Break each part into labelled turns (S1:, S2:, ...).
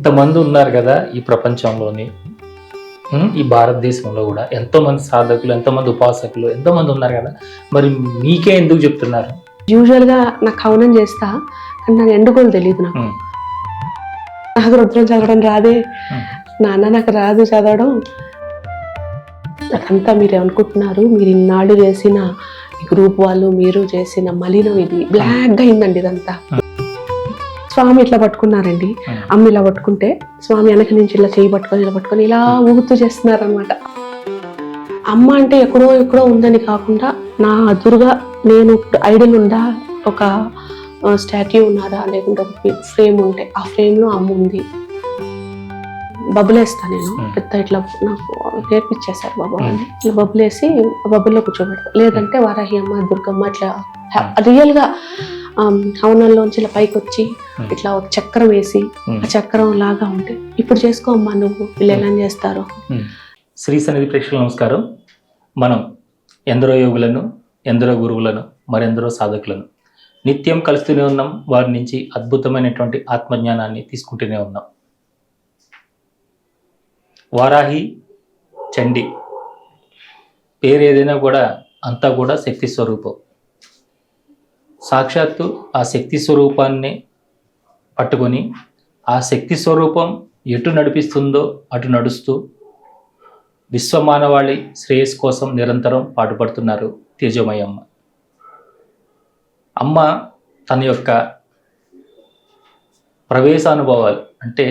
S1: ఇంతమంది ఉన్నారు కదా ఈ ప్రపంచంలోని, ఈ భారతదేశంలో కూడా ఎంతోమంది సాధకులు, ఎంతోమంది ఉపాసకులు, ఎంతోమంది ఉన్నారు కదా, మరి మీకే ఎందుకు చెప్తున్నారు?
S2: యూజువల్గా నాకు హవనం చేస్తా, కానీ నాకు ఎండుకోలు తెలియదు. నాకు రుద్రం చదవడం రాదే, నాన్న నాకు రాదు చదవడం. అదంతా మీరు ఏమనుకుంటున్నారు, మీరు ఇన్నాళ్ళు చేసిన గ్రూప్ వాళ్ళు మీరు చేసిన మలినం ఇది బ్లాక్గా అయిందండి ఇదంతా. స్వామి ఇట్లా పట్టుకున్నారండి, అమ్మ ఇలా పట్టుకుంటే స్వామి వెనక నుంచి ఇలా చేయి పట్టుకొని ఇలా పట్టుకొని ఇలా ఊగుతూ చేస్తున్నారు అనమాట. అమ్మ అంటే ఎక్కడో ఎక్కడో ఉందని కాకుండా నా అదురుగా నేను ఐడల్ ఉందా, ఒక స్టాట్యూ ఉన్నారా, లేకుంటే ఒక ఫ్రేమ్ ఉంటే ఆ ఫ్రేమ్లో అమ్మ ఉంది. బబ్బులేస్తా నేను పెద్ద ఇట్లా నాకు నేర్పించేశారు బాబా అని. ఇట్లా బబ్బులేసి బబ్బుల్లో కూర్చోబెడతా, లేదంటే వారాహి అమ్మ, దుర్గమ్మ ఇట్లా రియల్గా హవనంలోంచి ఇలా పైకి వచ్చి ఇట్లా ఒక చక్రం వేసి ఆ చక్రం లాగా ఉంటే, ఇప్పుడు చేసుకో అమ్మా నువ్వు, వీళ్ళు ఎలా చేస్తారు.
S1: శ్రీ సన్నిధి ప్రేక్షకులకు నమస్కారం. మనం ఎందరో యోగులను, ఎందరో గురువులను, మరెందరో సాధకులను నిత్యం కలుస్తూనే ఉన్నాం. వారి నుంచి అద్భుతమైనటువంటి ఆత్మజ్ఞానాన్ని తీసుకుంటూనే ఉన్నాం. వారాహి, చండి పేరు ఏదైనా కూడా అంతా కూడా శక్తి స్వరూపం. సాక్షాత్తు ఆ శక్తి స్వరూపాన్ని పట్టుకొని ఆ శక్తి స్వరూపం ఎటు నడిపిస్తుందో అటు నడుస్తూ విశ్వమానవాళి శ్రేయస్ కోసం నిరంతరం పాటుపడుతున్నారు తేజోమయ అమ్మ. అమ్మ తన యొక్క ప్రవేశానుభవాలు, అంటే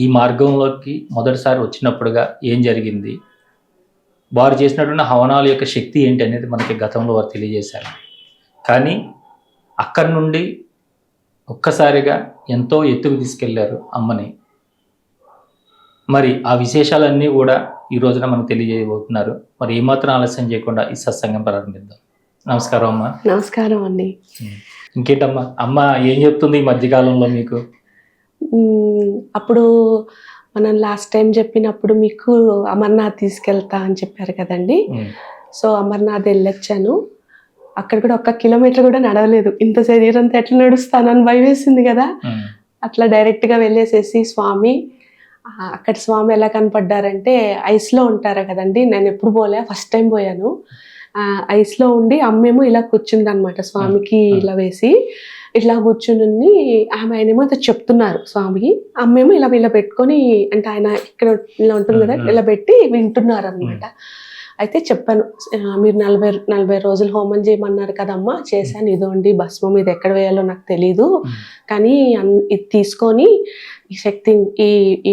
S1: ఈ మార్గంలోకి మొదటిసారి వచ్చినప్పుడుగా ఏం జరిగింది, వారు చేసినటువంటి హవనాల యొక్క శక్తి ఏంటి అనేది మనకి గతంలో వారు తెలియజేశారు. కానీ అక్కడి నుండి ఒక్కసారిగా ఎంతో ఎత్తుకు తీసుకెళ్లారు అమ్మని. మరి ఆ విశేషాలన్నీ కూడా ఈ రోజున మనకు తెలియజేయబోతున్నారు. మరి ఏమాత్రం ఆలస్యం చేయకుండా ఈ సత్సంగం ప్రారంభిద్దాం. నమస్కారం అమ్మ.
S2: నమస్కారం అండి.
S1: ఇంకేంటమ్మా, అమ్మ ఏం చెప్తుంది ఈ మధ్యకాలంలో మీకు?
S2: అప్పుడు మనం లాస్ట్ టైం చెప్పినప్పుడు మీకు అమర్నాథ్ తీసుకెళ్తా అని చెప్పారు కదండి. సో అమర్నాథ్ వెళ్ళొచ్చాను. అక్కడ కూడా 1 కిలోమీటర్ కూడా నడవలేదు. ఇంత శరీరంతో ఎట్లా నడుస్తానని భయం వేసింది కదా. అట్లా డైరెక్ట్గా వెళ్ళేసేసి స్వామి, అక్కడ స్వామి ఎలా కనపడ్డారంటే ఐస్లో ఉంటారు కదండి. నేను ఎప్పుడు పోలే, ఫస్ట్ టైం పోయాను. ఐస్లో ఉండి అమ్మేమో ఇలా కూర్చుంది అనమాట, స్వామికి ఇలా వేసి ఇట్లా కూర్చుని ఆయనేమో చెప్తున్నారు స్వామికి, అమ్మేమో ఇలా ఇలా పెట్టుకొని, అంటే ఆయన ఇక్కడ ఇలా ఉంటుంది కదా, ఇలా పెట్టి వింటున్నారు అనమాట. అయితే చెప్పాను, మీరు 40 రోజులు హోమం చేయమన్నారు కదమ్మా, చేశాను, ఇదోండి భస్మం, ఇది ఎక్కడ వేయాలో నాకు తెలీదు, కానీ ఇది తీసుకొని ఈ శక్తి,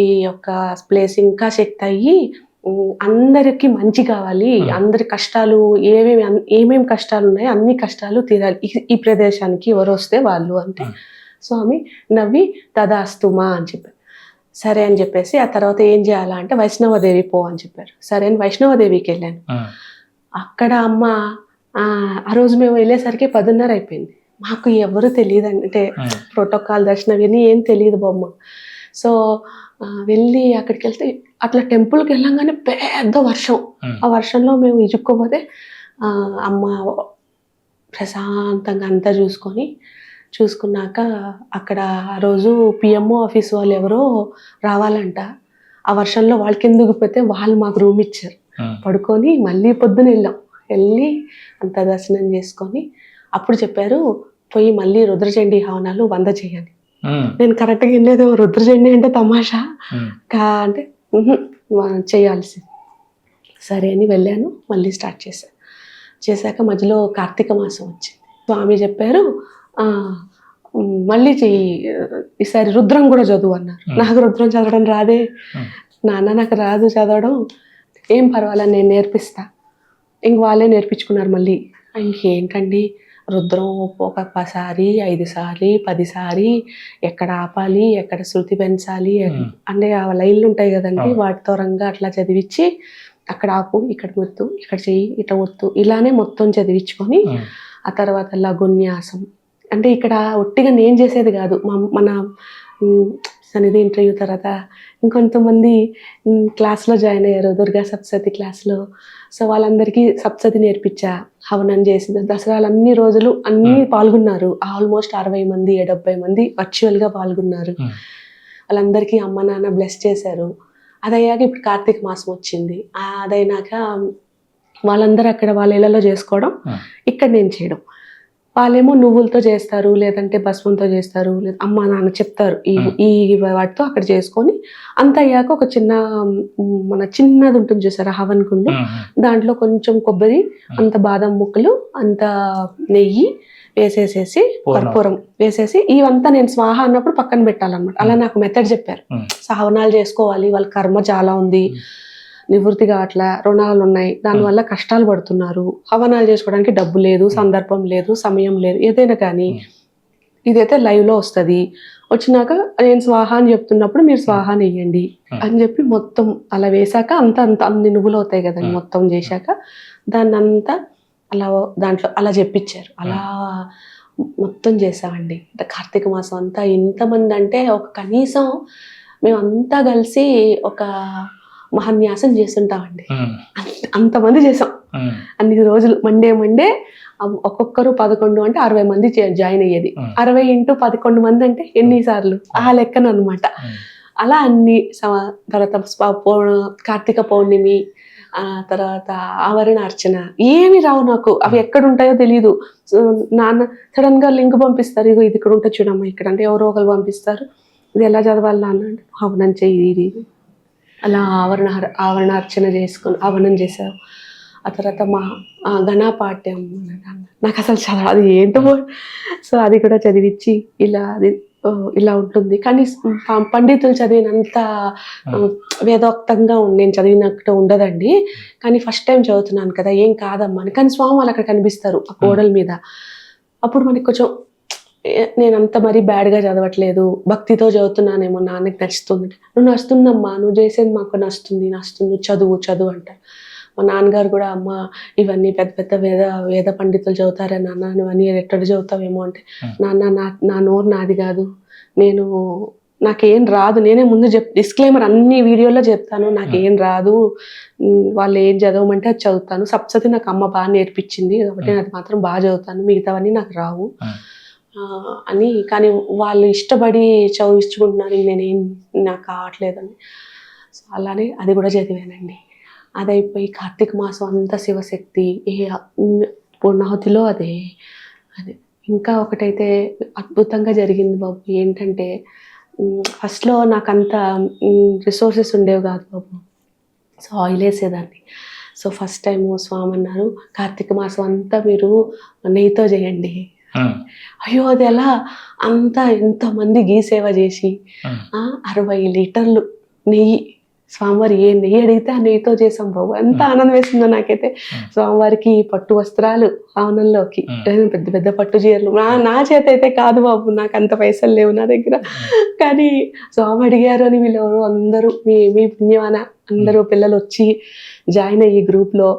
S2: ఈ యొక్క ప్లేస్ ఇంకా శక్తి అయ్యి అందరికి మంచి కావాలి, అందరి కష్టాలు ఏమేమి కష్టాలు ఉన్నాయో అన్ని కష్టాలు తీరాలి ఈ ప్రదేశానికి ఎవరు వస్తే వాళ్ళు అంటే, స్వామి నవ్వి తదాస్తుమా అని చెప్పారు. సరే అని చెప్పేసి ఆ తర్వాత ఏం చేయాలా అంటే వైష్ణవదేవి పో అని చెప్పారు. సరే అని వైష్ణవదేవికి వెళ్ళాను. అక్కడ అమ్మ ఆ రోజు మేము వెళ్ళేసరికి 10:30 అయిపోయింది. మాకు ఎవరు తెలియదు, అంటే ప్రోటోకాల్ దర్శనం ఇవన్నీ ఏం తెలియదు బొమ్మ. సో వెళ్ళి అక్కడికి వెళ్తే అట్లా టెంపుల్కి వెళ్ళంగానే పెద్ద వర్షం. ఆ వర్షంలో మేము ఇరుక్కోపోతే అమ్మ ప్రశాంతంగా అంతా చూసుకున్నాక అక్కడ ఆ రోజు పిఎంఓ ఆఫీస్ వాళ్ళు ఎవరో రావాలంట. ఆ వర్షంలో వాళ్ళకి ఎందుకు పోతే వాళ్ళు మాకు రూమ్ ఇచ్చారు. పడుకొని మళ్ళీ పొద్దున వెళ్ళి అంత దర్శనం చేసుకొని అప్పుడు చెప్పారు, పోయి మళ్ళీ రుద్రచండీ హవనాలు 100 చేయాలి. నేను కరెక్ట్గా వినలేదు, రుద్రచండీ అంటే తమాషా అంటే చేయాల్సింది. సరే అని వెళ్ళాను, మళ్ళీ స్టార్ట్ చేశాక మధ్యలో కార్తీక మాసం వచ్చింది. స్వామి చెప్పారు, మళ్ళీ ఈసారి రుద్రం కూడా చదువు అన్నారు. నాకు రుద్రం చదవడం రాదే, నాన్న నాకు రాదు చదవడం, ఏం పర్వాలేదు నేను నేర్పిస్తా. ఇంక వాళ్ళే నేర్పించుకున్నారు మళ్ళీ. ఇంకేంటండి రుద్రం ఒకసారి 5 సార్లు 10 సార్లు ఎక్కడ ఆపాలి, ఎక్కడ శృతి పెంచాలి అంటే ఆ లైన్లు ఉంటాయి కదండి, వాటితో రంగా అట్లా చదివించి అక్కడ ఆపు, ఇక్కడ గుర్తు, ఇక్కడ చెయ్యి, ఇట్లా గుర్తు, ఇలానే మొత్తం చదివించుకొని ఆ తర్వాత లఘున్యాసం, అంటే ఇక్కడ ఒట్టిగా నేను చేసేది కాదు, మన సన్నిధి ఇంటర్వ్యూ తర్వాత ఇంకొంతమంది క్లాస్లో జాయిన్ అయ్యారు, దుర్గా సప్తశతి క్లాస్లో. సో వాళ్ళందరికీ సప్తశతి నేర్పించా, హవనం చేసి దసరాలు అన్ని రోజులు అన్నీ పాల్గొన్నారు. ఆల్మోస్ట్ 60 మంది 70 మంది వర్చువల్గా పాల్గొన్నారు. వాళ్ళందరికీ అమ్మ నాన్న బ్లెస్ చేశారు. అదయ్యాక ఇప్పుడు కార్తీక మాసం వచ్చింది. అదైనాక వాళ్ళందరూ అక్కడ వాళ్ళ ఇళ్లలో చేసుకోవడం, ఇక్కడ నేను చేయడం. వాళ్ళేమో నువ్వులతో చేస్తారు, లేదంటే భస్మంతో చేస్తారు, లేదా అమ్మ నాన్న చెప్తారు ఈ వాటితో అక్కడ చేసుకొని అంత అయ్యాక ఒక మన చిన్నది ఉంటుంది చూసారా హవన్ కుండు, దాంట్లో కొంచెం కొబ్బరి, అంత బాదం ముక్కలు, అంత నెయ్యి వేసేసేసి కర్పూరం వేసేసి ఇవంతా నేను స్వాహ అన్నప్పుడు పక్కన పెట్టాలన్నమాట. అలా నాకు మెథడ్ చెప్పారు. హవనాలు చేసుకోవాలి, వాళ్ళ కర్మ చాలా ఉంది, నివృత్తిగా అట్లా రుణాలు ఉన్నాయి, దానివల్ల కష్టాలు పడుతున్నారు, హవనాలు చేసుకోవడానికి డబ్బు లేదు, సందర్భం లేదు, సమయం లేదు, ఏదైనా కానీ ఇదైతే లైవ్ లో వస్తుంది, వచ్చినాక నేను స్వాహ అని చెప్తున్నప్పుడు మీరు స్వాహ నెయ్యండి అని చెప్పి మొత్తం అలా వేసాక అన్ని నువ్వులు అవుతాయి కదండి. మొత్తం చేశాక దాన్ని అంతా అలా దాంట్లో అలా చెప్పించారు. అలా మొత్తం చేసామండి. కార్తీక మాసం అంతా ఎంతమంది అంటే ఒక కనీసం మేమంతా కలిసి ఒక మహాన్యాసం చేస్తుంటామండి. అంతమంది చేసాం అన్ని రోజులు. మండే ఒక్కొక్కరు 11 అంటే 60 మంది జాయిన్ అయ్యేది. 60 × 11 మంది అంటే ఎన్నిసార్లు ఆ లెక్కన అనమాట. అలా అన్ని తర్వాత కార్తీక పౌర్ణమి, తర్వాత ఆవరణ అర్చన ఏమి రావు నాకు, అవి ఎక్కడ ఉంటాయో తెలియదు. నాన్న సడన్ గా లింక్ పంపిస్తారు, ఇది ఇక్కడ ఉంటుంది చూడమ్మా ఇక్కడ అంటే ఎవరో ఒకరు పంపిస్తారు, ఇది ఎలా చదవాలి నాన్న అంటే హవనం చెయ్యి ఇది. అలా ఆవరణ అర్చన చేసుకొని హవనం చేశారు. ఆ తర్వాత మా ఘనాపాఠ్యం నాకు అసలు అది ఏంటో, సో అది కూడా చదివించి ఇలా ఉంటుంది. కానీ పండితులు చదివినంత వేదోక్తంగా నేను చదివినట్టు ఉండదండి. కానీ ఫస్ట్ టైం చదువుతున్నాను కదా, ఏం కాదమ్మా అని. కానీ స్వామి వాళ్ళు అక్కడ కనిపిస్తారు ఆ గోడల మీద. అప్పుడు మనకి కొంచెం నేను అంత మరీ బ్యాడ్గా చదవట్లేదు, భక్తితో చదువుతున్నానేమో, నాన్నకి నచ్చుతుంది. నువ్వు నచ్చుతుందమ్మా, నువ్వు చేసేది మాకు నచ్చుతుంది, చదువు అంటారు. మా నాన్నగారు కూడా అమ్మ ఇవన్నీ పెద్ద పెద్ద వేద పండితులు చదువుతారా నాన్న, నువ్వన్నీ ఎక్కడ చదువుతావేమో అంటే, నాన్న నా నోరు నాది కాదు, నాకేం రాదు, నేనే ముందు డిస్క్లైమర్ అన్ని వీడియోలో చెప్తాను, నాకేం రాదు, వాళ్ళు ఏం చదవమంటే అది చదువుతాను, సప్తశతి నాకు అమ్మ బాగా నేర్పించింది కాబట్టి అది మాత్రం బాగా చదువుతాను, మిగతావన్నీ నాకు రావు అని. కానీ వాళ్ళు ఇష్టపడి చదివించుకుంటున్నారు, నాకు కావట్లేదని. సో అలానే అది కూడా చదివానండి. అదైపోయి కార్తీక మాసం అంతా శివశక్తి, పూర్ణాహుతిలో అదే. ఇంకా ఒకటైతే అద్భుతంగా జరిగింది బాబు. ఏంటంటే ఫస్ట్లో నాకు అంత రిసోర్సెస్ ఉండేవి కాదు బాబు. సో ఆయిల్ వేసేదాన్ని. సో ఫస్ట్ టైము స్వామి అన్నారు, కార్తీక మాసం అంతా మీరు నెయ్యితో చేయండి. అయ్యో అది ఎలా, ఎంతమంది గీ సేవ చేసి 60 లీటర్లు నెయ్యి, స్వామివారి ఏ నెయ్యి అడిగితే ఆ నెయ్యితో చేసాం బాబు. ఎంత ఆనందం వేసిందో నాకైతే. స్వామివారికి పట్టు వస్త్రాలు హవనంలోకి, పెద్ద పెద్ద పట్టు చీరలు. నా చేత అయితే కాదు బాబు, నాకు అంత పైసలు లేవు నా దగ్గర. కానీ స్వామి అడిగారు అని వీళ్ళు అందరూ మీ పుణ్యమాన అందరూ పిల్లలు వచ్చి జాయిన్ అయ్యి గ్రూప్లో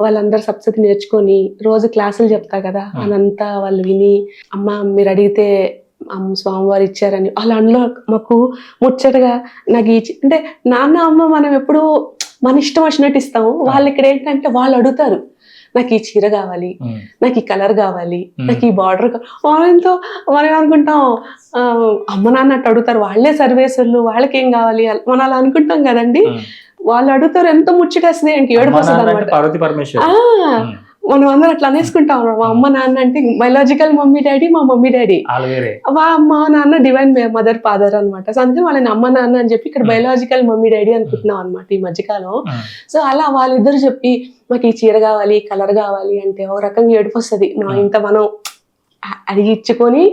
S2: వాళ్ళందరూ సప్తశతి నేర్చుకొని రోజు క్లాసులు చెప్తా కదా, అనంతా వాళ్ళు విని అమ్మ మీరు అడిగితే స్వామివారు ఇచ్చారని అలా అందులో మాకు ముచ్చటగా నాకు అంటే నాన్న అమ్మ మనం ఎప్పుడు మన ఇష్టం వచ్చినట్టు ఇస్తాము. వాళ్ళు ఇక్కడ ఏంటంటే వాళ్ళు అడుగుతారు, నాకు ఈ చీర కావాలి, నాకు ఈ కలర్ కావాలి, నాకు ఈ బార్డర్ వాళ్ళతో మనం అనుకుంటాం అమ్మ నాన్న అట్టు అడుగుతారు, వాళ్ళే సర్వేసర్లు, వాళ్ళకి ఏం కావాలి మనం అలా అనుకుంటాం కదండి. వాళ్ళు అడుగుతారు, ఎంత ముచ్చటేస్తుంది ఏంటి ఏడుపు వస్తుంది అనమాట. మనం అందరూ అట్లా అనేసుకుంటాం. మా అమ్మ నాన్న అంటే బయలాజికల్ మమ్మీ డాడీ, మా మమ్మీ డాడీ, మా నాన్న డివైన్ మదర్ ఫాదర్ అనమాట. సో అందుకే వాళ్ళని అమ్మ నాన్న అని చెప్పి ఇక్కడ బయలాజికల్ మమ్మీ డాడీ అనుకుంటున్నాం అనమాట ఈ మధ్యకాలం. సో అలా వాళ్ళిద్దరు చెప్పి మాకు ఈ చీర కావాలి, కలర్ కావాలి అంటే ఒక రకంగా ఏడుపు వస్తుంది. మనం అడిగిచ్చుకొని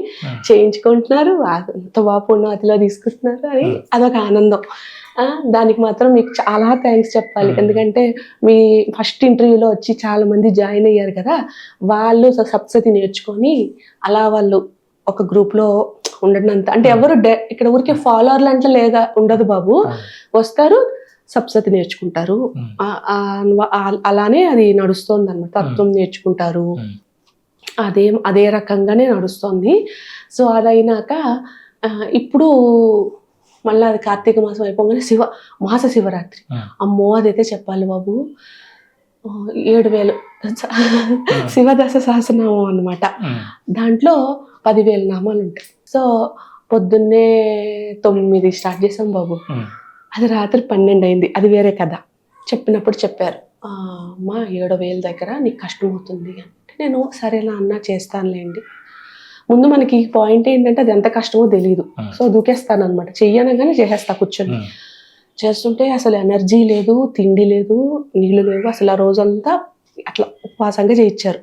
S2: చేయించుకుంటున్నారు, అంత బాగా పుణ్యవతిలో తీసుకుంటున్నారు అని అదొక ఆనందం. దానికి మాత్రం మీకు చాలా థ్యాంక్స్ చెప్పాలి. ఎందుకంటే మీ ఫస్ట్ ఇంటర్వ్యూలో వచ్చి చాలా మంది జాయిన్ అయ్యారు కదా, వాళ్ళు సప్తశతి నేర్చుకొని అలా వాళ్ళు ఒక గ్రూప్లో ఉండడంత అంటే ఎవరు ఇక్కడ ఊరికే ఫాలోవర్లు అంటే లేదా ఉండదు బాబు. వస్తారు, సప్తశతి నేర్చుకుంటారు, అలానే అది నడుస్తుంది అనమాట. తత్వం నేర్చుకుంటారు, అదే రకంగానే నడుస్తుంది. సో అదైనాక ఇప్పుడు మళ్ళీ అది కార్తీక మాసం అయిపోగానే మాస శివరాత్రి. అమ్మో అదైతే చెప్పాలి బాబు, 7000 శివదశ సహస్రనామం అనమాట. దాంట్లో 10,000 నామాలు ఉంటాయి. సో పొద్దున్నే 9 స్టార్ట్ చేసాం బాబు. అది రాత్రి 12 అయింది. అది వేరే కథ. చెప్పినప్పుడు చెప్పారు, అమ్మా 7,000 దగ్గర నీకు కష్టం అవుతుంది అంటే, నేను సరేనా అన్న చేస్తానులేండి. ముందు మనకి పాయింట్ ఏంటంటే అది ఎంత కష్టమో తెలియదు. సో దూకేస్తాను అనమాట. చెయ్యనగానే చేసేస్తా కూర్చొని. చేస్తుంటే అసలు ఎనర్జీ లేదు, తిండి లేదు, నీళ్లు లేవు. అసలు ఆ రోజంతా అట్లా ఉపవాసంగా చేయించారు.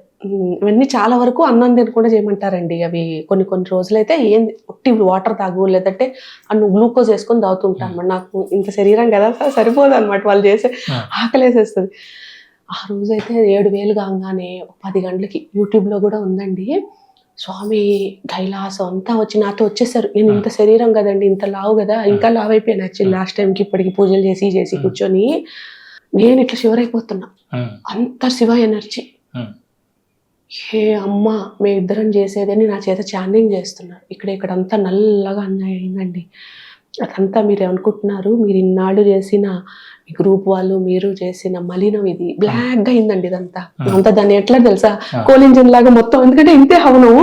S2: ఇవన్నీ చాలా వరకు అన్నం తినకుండా చేయమంటారండి. అవి కొన్ని రోజులైతే ఏం ఒట్టి వాటర్ తాగు, లేదంటే నువ్వు గ్లూకోజ్ వేసుకొని తాగుతుంటాను అనమాట. నాకు ఇంత శరీరం కదా సరిపోదు అనమాట, వాళ్ళు చేసే ఆకలేసేస్తుంది. ఆ రోజైతే 7,000 కాగానే 10 గంటలకి యూట్యూబ్లో కూడా ఉందండి, స్వామి కైలాసం అంతా వచ్చి నాతో వచ్చేసారు. నేను ఇంత శరీరం కదండి, ఇంత లావు కదా, ఇంకా లావు అయిపోయాను యాక్చువల్లీ లాస్ట్ టైంకి. ఇప్పటికి పూజలు చేసి కూర్చొని నేను ఇట్లా షివర్ అయిపోతున్నా. అంత శివ ఎనర్జీ. హే అమ్మ, మేమిద్దరం చేసేదని నా చేత చాండింగ్ చేస్తున్నారు. ఇక్కడంతా నల్లగా అయిందండి. అదంతా మీరు ఏమనుకుంటున్నారు, మీరు ఇన్నాళ్ళు చేసిన గ్రూప్ వాళ్ళు మీరు చేసిన మలినం ఇది బ్లాక్గా అయిందండి. ఇదంతా అంతా దాన్ని ఎట్లా తెలుసా, కోలింజన్ లాగా మొత్తం. ఎందుకంటే ఇంతే హవనం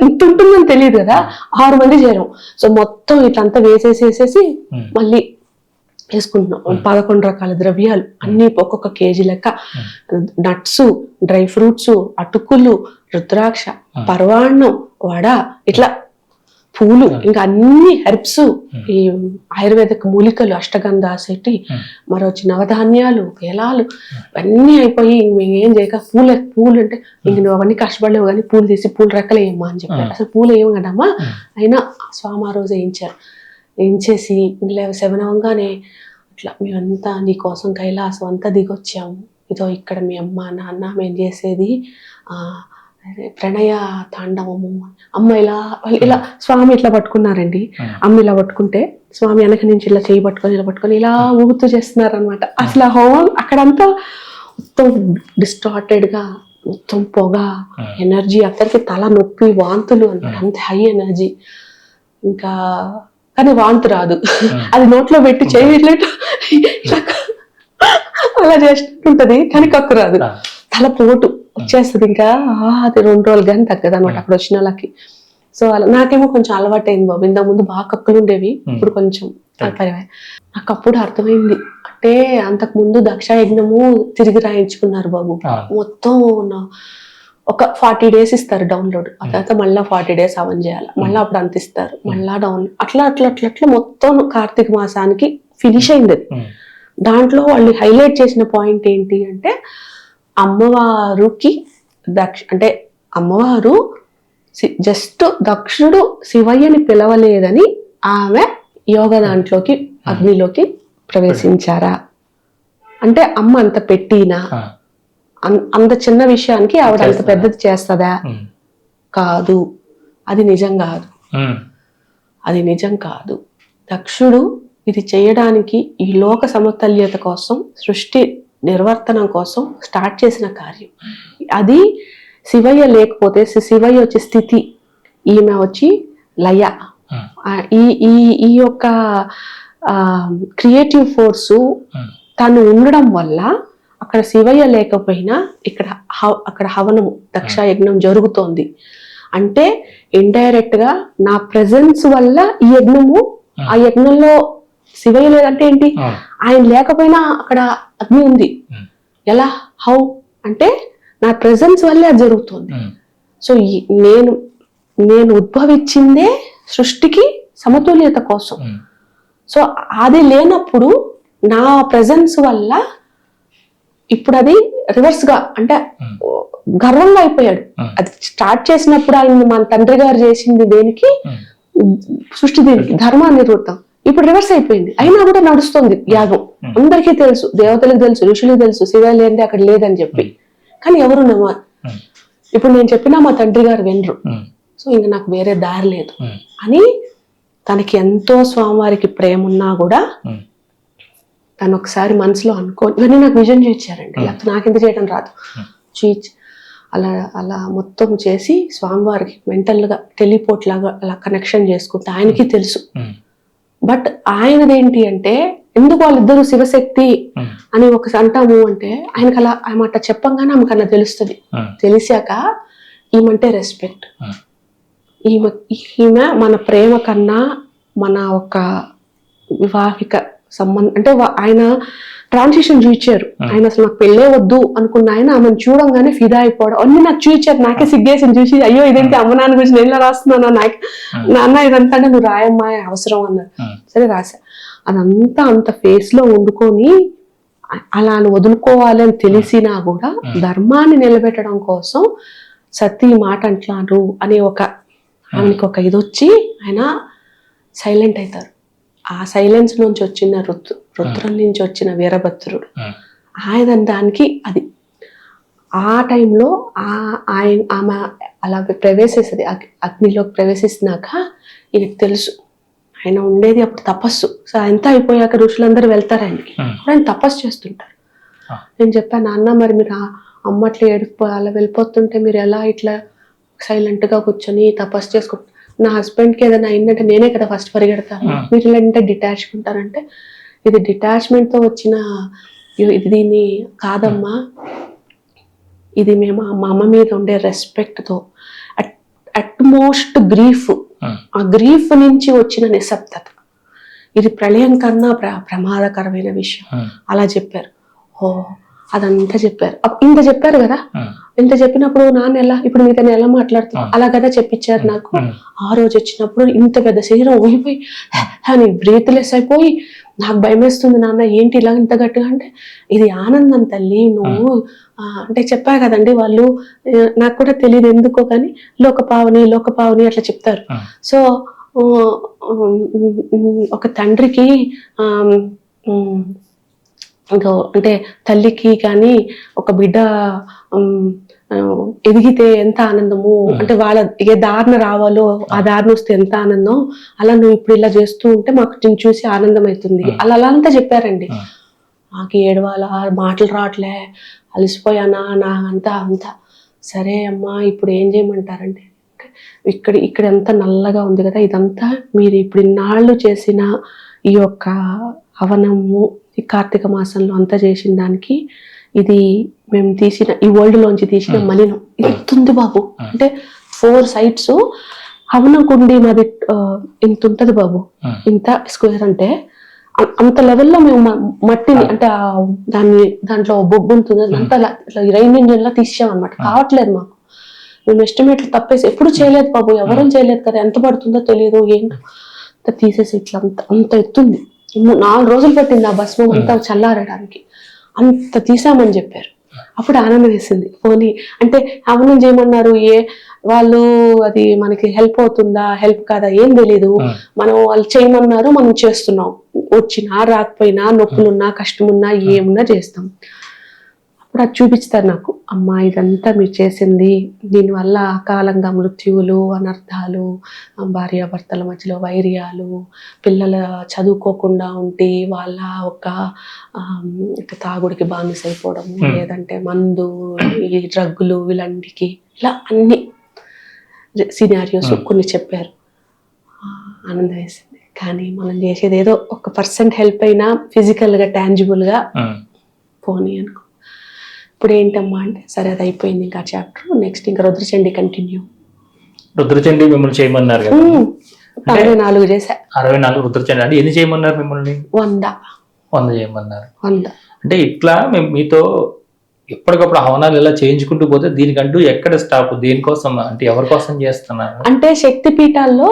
S2: ఇంత ఉంటుందని తెలియదు కదా, 6 మంది చేరాం. సో మొత్తం ఇట్లంతా వేసేసేసేసి మళ్ళీ వేసుకుంటున్నాం. 11 రకాల ద్రవ్యాలు అన్ని ఒక్కొక్క కేజీ లెక్క, నట్స్, డ్రై ఫ్రూట్స్, అటుకులు, రుద్రాక్ష, పర్వాణం, వడ, ఇట్లా పూలు, ఇంకా అన్ని హెర్బ్స్, ఈ ఆయుర్వేదిక మూలికలు, అష్టగంధ సెట్టి, మరొచ్చి నవధాన్యాలు, పేలాలు అన్నీ అయిపోయి ఏం చేయక పూలు అంటే ఇంక నువ్వు అవన్నీ కష్టపడలేవు కానీ పూలు తీసి పూలు రెక్కలు వేయమ్మా అని చెప్పారు. అసలు పూలు వేయము కదమ్మా, అయినా స్వామి ఆ రోజు వేయించారు. వేయించేసి 7 అవ్వగానే అట్లా మేమంతా నీకోసం కైలాసం అంతా దిగొచ్చాము, ఇదో ఇక్కడ మీ అమ్మ నాన్న మేము చేసేది ప్రణయ తాండవము. అమ్మ ఇలా స్వామి ఇట్లా పట్టుకున్నారండి. అమ్మ ఇలా పట్టుకుంటే స్వామి వెనక నుంచి ఇలా చేయి పట్టుకొని ఇలా ఊగుతూ చేస్తున్నారు అనమాట. అసలు ఆ హోమం అక్కడంతా మొత్తం డిస్టార్టెడ్ గా, మొత్తం పొగ, ఎనర్జీ, అక్కడికి తల నొప్పి, వాంతులు అనమాట. అంత హై ఎనర్జీ. ఇంకా కానీ వాంతి రాదు. అది నోట్లో పెట్టి చేయట్లేదు అలా చేస్తుంటది కానీ కక్కు రాదు. తల పోటు వచ్చేస్తుంది. ఇంకా అది 2 రోజులు కానీ తగ్గదు అనమాట అక్కడ వచ్చిన వాళ్ళకి. సో అలా నాకేమో కొంచెం అలవాటు అయింది బాబు. ఇంతకు ముందు బాగా కక్కులు ఉండేవి, ఇప్పుడు కొంచెం నాకు అప్పుడు అర్థమైంది. అంటే అంతకు ముందు దక్ష యజ్ఞము తిరిగి రాయించుకున్నారు బాబు. మొత్తం ఒక 40 days ఇస్తారు డౌన్లోడ్. ఆ తర్వాత మళ్ళీ 40 days హవన్ చేయాలి, మళ్ళీ అప్పుడు అంత ఇస్తారు, మళ్ళా డౌన్లోడ్. అట్లా మొత్తం కార్తీక మాసానికి ఫినిష్ అయింది. దాంట్లో వాళ్ళు హైలైట్ చేసిన పాయింట్ ఏంటి అంటే, అమ్మవారుకి అంటే అమ్మవారు జస్ట్ దక్షుడు శివయ్యని పిలవలేదని ఆమె యోగ దాంట్లోకి అగ్నిలోకి ప్రవేశించారా అంటే, అమ్మ అంత పెట్టినా అంత చిన్న విషయానికి ఆవిడ అంత పెద్దది చేస్తుందా? కాదు, అది నిజం కాదు. దక్షుడు ఇది చేయడానికి ఈ లోక సమతుల్యత కోసం, సృష్టి నిర్వర్తనం కోసం స్టార్ట్ చేసిన కార్యం. అది శివయ్య లేకపోతే, శివయ్య వచ్చే స్థితి, ఈమె వచ్చి లయ, ఈ యొక్క క్రియేటివ్ ఫోర్సు తను ఉండడం వల్ల అక్కడ శివయ్య లేకపోయినా అక్కడ హవనము దక్ష యజ్ఞం జరుగుతోంది. అంటే ఇండైరెక్ట్ గా నా ప్రెజెన్స్ వల్ల ఈ యజ్ఞము, ఆ యజ్ఞంలో శివయ్య లేదంటే ఏంటి, ఆయన లేకపోయినా అక్కడ అగ్ని ఉంది. ఎలా, హౌ అంటే నా ప్రెజెన్స్ వల్లే అది జరుగుతుంది. సో నేను ఉద్భవించిందే సృష్టికి సమతుల్యత కోసం. సో అది లేనప్పుడు నా ప్రెజెన్స్ వల్ల ఇప్పుడు అది రివర్స్ గా, అంటే గర్వంగా అయిపోయాడు. అది స్టార్ట్ చేసినప్పుడు ఆయన మన తండ్రి గారు చేసింది దేనికి, సృష్టి దేనికి, ధర్మాన్ని నిర్వృత్తం. ఇప్పుడు రివర్స్ అయిపోయింది, అయినా కూడా నడుస్తుంది యాగం. అందరికీ తెలుసు, దేవతలకు తెలుసు, ఋషులకు తెలుసు, శివ లేనిది అక్కడ లేదని చెప్పి. కానీ ఎవరు నమ్మారు. ఇప్పుడు నేను చెప్పినా మా తండ్రి గారు వినరు. సో ఇంక నాకు వేరే దారి లేదు అని తనకి ఎంతో స్వామివారికి ప్రేమ ఉన్నా కూడా తను ఒకసారి మనసులో అనుకోని, ఇవన్నీ నాకు విజన్ చేయించారండి, లేకపోతే నాకెంత చేయడం రాదు. అలా మొత్తం చేసి స్వామివారికి మెంటల్గా టెలిపోర్ట్ లాగా అలా కనెక్షన్ చేసుకుంటే ఆయనకి తెలుసు. బట్ ఆయనదేంటి అంటే, ఎందుకు వాళ్ళిద్దరు శివశక్తి అని ఒకసారి అంటాము అంటే, ఆయనకు అలా ఆమె చెప్పంగానే ఆమెకన్నా తెలుస్తుంది. తెలిసాక ఈమంటే రెస్పెక్ట్, ఈమె మన ప్రేమ కన్నా మన ఒక వివాహిక సంబంధం అంటే ఆయన ట్రాన్సిషన్ చూపించారు. ఆయన అసలు నాకు పెళ్ళే వద్దు అనుకున్న ఆయన ఆమెను చూడంగానే ఫిదా అయిపోవడం అన్ని నాకు చూపించారు. నాకే సిగ్గేసింది చూసి, అయ్యో ఇదేంటి అమ్మ నాన్న గురించి నేను రాస్తున్నాను, నాకు నాన్న ఇదంతా నువ్వు రాయమ్మా అవసరం అన్నారు. సరే రాసా. అదంతా అంత ఫేస్ లో వండుకొని అలా వదులుకోవాలి అని తెలిసినా కూడా ధర్మాన్ని నిలబెట్టడం కోసం సతీ మాట అంటున్నారు అనే ఆమెకి ఒక ఇది వచ్చి ఆయన సైలెంట్ అవుతారు. ఆ సైలెన్స్ నుంచి వచ్చిన రుద్రం నుంచి వచ్చిన వీరభద్రుడు ఆయన దానికి అది ఆ టైంలో ఆమె అలా ప్రవేశిస్తుంది, అగ్నిలోకి ప్రవేశిస్తున్నాక ఈయనకి తెలుసు ఆయన ఉండేది అప్పుడు తపస్సు. సో అంతా అయిపోయాక ఋషులందరూ వెళ్తారు ఆయనకి, ఆయన తపస్సు చేస్తుంటారు. నేను చెప్పాను, నాన్న మరి మీరు అమ్మ అట్లా అలా వెళ్ళిపోతుంటే మీరు ఎలా ఇట్లా సైలెంట్ గా కూర్చొని తపస్సు చేసుకుంటారు, నా హస్బెండ్కి ఏదైనా అయిందంటే నేనే కదా ఫస్ట్ పరిగెడతాను, మీరు ఇలాంటి డిటాచ్గా ఉంటారంటే ఇది డిటాచ్మెంట్ తో వచ్చిన ఇది దీన్ని కాదమ్మా, ఇది మేము మా అమ్మ మీద ఉండే రెస్పెక్ట్ తో అట్మోస్ట్ గ్రీఫ్, ఆ గ్రీఫ్ నుంచి వచ్చిన నిశ్శబ్దత, ఇది ప్రళయం కన్నా ప్రమాదకరమైన విషయం అలా చెప్పారు. ఓ అదంతా చెప్పారు. ఇంత చెప్పారు కదా, ఇంత చెప్పినప్పుడు నాన్న ఎలా ఇప్పుడు మీతో ఎలా మాట్లాడుతున్నా అలా కదా చెప్పించారు నాకు. ఆ రోజు వచ్చినప్పుడు ఇంత పెద్ద శరీరం ఊగిపోయి అని బ్రీత్లెస్ అయిపోయి నాకు భయం వేస్తుంది, నాన్న ఏంటి ఇలా ఇంత గట్టిగా అంటే ఇది ఆనందం తల్లి నువ్వు అంటే చెప్పా కదండి వాళ్ళు, నాకు కూడా తెలియదు ఎందుకో కానీ లోకపావని అట్లా చెప్తారు. సో ఒక తండ్రికి అంటే తల్లికి కానీ ఒక బిడ్డ ఎదిగితే ఎంత ఆనందము, అంటే వాళ్ళ ఏ దారిన రావాలో ఆ దారిన వస్తే ఎంత ఆనందం, అలా నువ్వు ఇప్పుడు ఇలా చేస్తూ ఉంటే మాకు నేను చూసి ఆనందం అవుతుంది అలా అంతా చెప్పారండి. నాకు ఏడవాలా మాటలు రావట్లే, అలసిపోయానా నా అంతా సరే అమ్మా ఇప్పుడు ఏం చేయమంటారంటే ఇక్కడ ఎంత నల్లగా ఉంది కదా, ఇదంతా మీరు ఇప్పుడు ఇన్నాళ్ళు చేసిన ఈ యొక్క హవనము ఈ కార్తీక మాసంలో అంతా చేసిన దానికి ఇది మేము తీసిన ఈ వరల్డ్ లోంచి తీసిన మలినం ఇంతుంది బాబు, అంటే 4 sides హవనం కుండి మాది ఇంత ఉంటది బాబు, ఇంత స్క్వేర్ అంటే అంత లెవెల్లో మేము మట్టిని అంటే దాంట్లో బొగ్గు ఉంటుంది అంతా రైన్ ఇంజిన్ లా తీసాం అనమాట. కావట్లేదు మాకు, మేము ఎస్టిమేట్లు తప్పేసి ఎప్పుడు చేయలేదు బాబు, ఎవరూ చేయలేదు కదా, ఎంత పడుతుందో తెలియదు ఏంటో తీసేసి ఇట్లా అంత ఎత్తుంది. 4 రోజులు పట్టింది ఆ భస్మం అంతా చల్లారడానికి, అంత తీసామని చెప్పారు. అప్పుడు ఆనందం వేసింది. పోనీ అంటే హవనం చేయమన్నారు, వాళ్ళు అది మనకి హెల్ప్ అవుతుందా హెల్ప్ కాదా ఏం తెలీదు, మనం వాళ్ళు చేయమన్నారు మనం చేస్తున్నాం, వచ్చినా రాకపోయినా నొప్పులున్నా కష్టమున్నా ఏమున్నా చేస్తాం. అప్పుడు అది చూపిస్తారు నాకు, అమ్మా ఇదంతా మీరు చేసింది దీనివల్ల అకాలంగా మృత్యువులు అనర్థాలు, భార్యాభర్తల మధ్యలో వైర్యాలు, పిల్లల చదువుకోకుండా ఉంటే వాళ్ళ ఒక తాగుడికి బానిసైపోవడము, లేదంటే మందు ఈ డ్రగ్గులు వీళ్ళంటికి ఇలా అన్ని సినారియోస్ కొన్ని చెప్పారు. ఆనందం వేసింది. కానీ మనం చేసేది ఏదో 1% హెల్ప్ అయినా ఫిజికల్గా టాంజిబుల్గా పోనీ అనుకో. ఇప్పుడు ఏంటమ్మా అంటే సరే అది అయిపోయింది ఇంకా చాప్టర్, నెక్స్ట్ ఇంకా రుద్రచండి కంటిన్యూ.
S1: రుద్రచండి మిమ్మల్ని చేయమన్నారు కదా,
S2: 64 చేశా.
S1: 64 రుద్రచండి అంటే ఎన్ని చేయమన్నారు మిమ్మల్ని?
S2: 100
S1: చేయమన్నారు.
S2: 100
S1: అంటే ఇట్లా మేము మీతో ఎప్పటికప్పుడు హవనాలు ఇలా చేయించుకుంటూ పోతే దీనికంటూ ఎక్కడ స్టాప్, దేనికోసం అంటే ఎవరి కోసం చేస్తున్నారు
S2: అంటే శక్తి పీఠాల్లో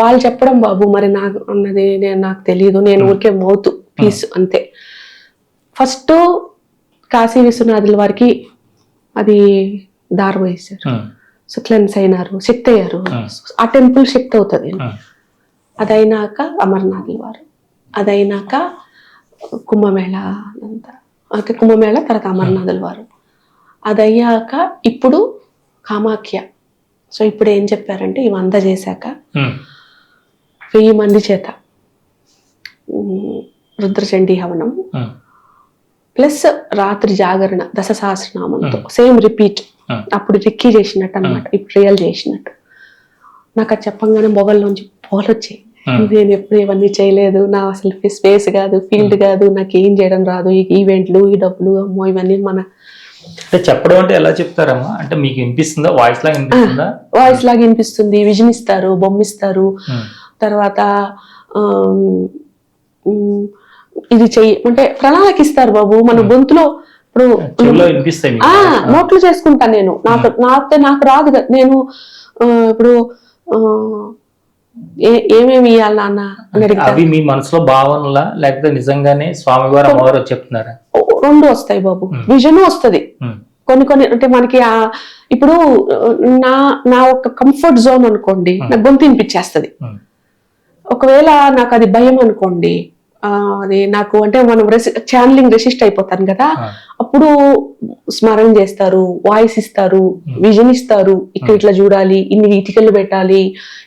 S2: వాళ్ళు చెప్పడం బాబు, మరి నాకు అన్నది నాకు తెలియదు, నేను ఊరికే మౌతు పీస్ అంతే. ఫస్ట్ కాశీ విశ్వనాథుల వారికి అది దారి వేశారు, సో క్లెన్స్ అయినారు, శక్తి అయ్యారు, ఆ టెంపుల్ శక్తి అవుతుంది. అదైనాక అమర్నాథుల వారు, అదైనాక కుంభమేళ అంతా, ఓకే కుంభమేళ తర్వాత అమర్నాథుల వారు, అదయ్యాక ఇప్పుడు కామాఖ్య. సో ఇప్పుడు ఏం చెప్పారంటే ఈ 100 చేశాక 1000 మంది చేత రుద్రచండీ హవనం ప్లస్ రాత్రి జాగరణ 10 సహస్రనామంతో సేమ్ రిపీట్. అప్పుడు రిక్కీ చేసినట్టు అనమాట, ఇప్పుడు రియల్ చేసినట్టు. నాకు అది చెప్పంగానే మొగల్లోంచి పోలు వచ్చాయి. నేను ఎప్పుడు ఇవన్నీ చేయలేదు, నా అసలు స్పేస్ కాదు, ఫీల్డ్ కాదు, నాకు ఏం చేయడం రాదు, ఈ ఈవెంట్లు ఈ డబ్బులు అమ్మో ఇవన్నీ మన
S1: అంటే చెప్పడం అంటే ఎలా చెప్తారమ్మా? అంటే మీకు వినిపిస్తుందా? వాయిస్ లాగా వినిపిస్తుందా?
S2: వాయిస్ లాగా వినిపిస్తుంది, విజన్ ఇస్తారు, బొమ్మిస్తారు, తర్వాత ఇది చెయ్యి అంటే ప్రణాళిక ఇస్తారు బాబు. మన గొంతులో ఇప్పుడు
S1: చెవులో వినిపిస్తాయి మీకు?
S2: నోట్లు చేసుకుంటాను నేను. నాకు రాదు కదా. నేను ఇప్పుడు ఏమేమి ఇవ్వాలి నాన్న అని అడిగితే
S1: అవి మీ మనసులో భావనలా లేకపోతే నిజంగానే స్వామివారు అమ్మవారు చెప్తున్నారా?
S2: రెండు వస్తాయి బాబు. విజన్ వస్తుంది కొన్ని అంటే మనకి ఇప్పుడు నా ఒక కంఫర్ట్ జోన్ అనుకోండి, నాకు గొంతు వినిపించేస్తుంది. ఒకవేళ నాకు అది భయం అనుకోండి, అది నాకు అంటే మనం ఛానలింగ్ రెసిస్ట్ అయిపోతాను కదా, అప్పుడు స్మరణ చేస్తారు, వాయిస్ ఇస్తారు, విజన్ ఇస్తారు. ఇక్కడ ఇట్లా చూడాలి, ఇన్ని ఇటుకలు పెట్టాలి,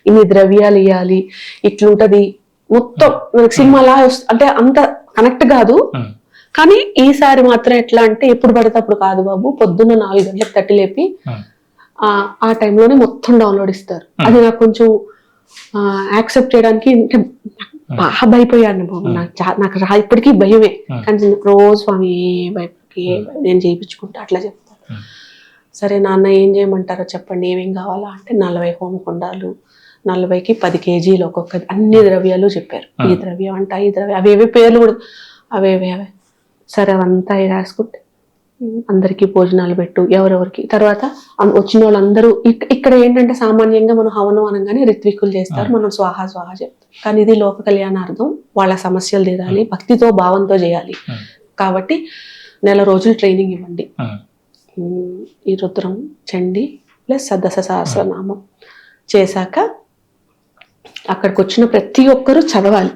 S2: ఇన్ని ద్రవ్యాలు ఇవ్వాలి, ఇట్లుంటది మొత్తం. మనకి సినిమాలా అంటే అంత కనెక్ట్ కాదు. కానీ ఈసారి మాత్రం ఎట్లా అంటే ఎప్పుడు పడితే అప్పుడు కాదు బాబు. పొద్దున్న 4 గంటలకు తట్టి లేపి ఆ టైంలోనే మొత్తం డౌన్లోడ్ ఇస్తారు. అది నాకు కొంచెం యాక్సెప్ట్ చేయడానికి బాగా భయపోయాను బాబు. నాకు ఇప్పటికీ భయమే. కానీ రోజు స్వామి భయపడికి నేను చేయించుకుంటా అట్లా చెప్తాను. సరే నాన్న ఏం చేయమంటారో చెప్పండి, ఏమేం కావాలా అంటే 40 హోమకుండాలు, 40కి 10 కేజీలు ఒక్కొక్క అన్ని ద్రవ్యాలు చెప్పారు. ఈ ద్రవ్యం అంట, ఈ ద్రవ్యం, అవేవే పేర్లు కూడా అవే. సరే అవంతా రాసుకుంటే అందరికీ భోజనాలు పెట్టు, ఎవరెవరికి. తర్వాత వచ్చిన వాళ్ళందరూ ఇక్కడ ఏంటంటే సామాన్యంగా మనం హవనం అనగానే రిత్వికులు చేస్తారు, మనం స్వాహ చెప్తాం. కానీ ఇది లోక కళ్యాణార్థం, వాళ్ళ సమస్యలు తీరాలి, భక్తితో భావంతో చేయాలి. కాబట్టి 1 రోజులు ట్రైనింగ్ ఇవ్వండి. ఈ రుద్రం, చండి ప్లస్ సదస సహస్రనామం చేశాక అక్కడికి వచ్చిన ప్రతి ఒక్కరూ చదవాలి.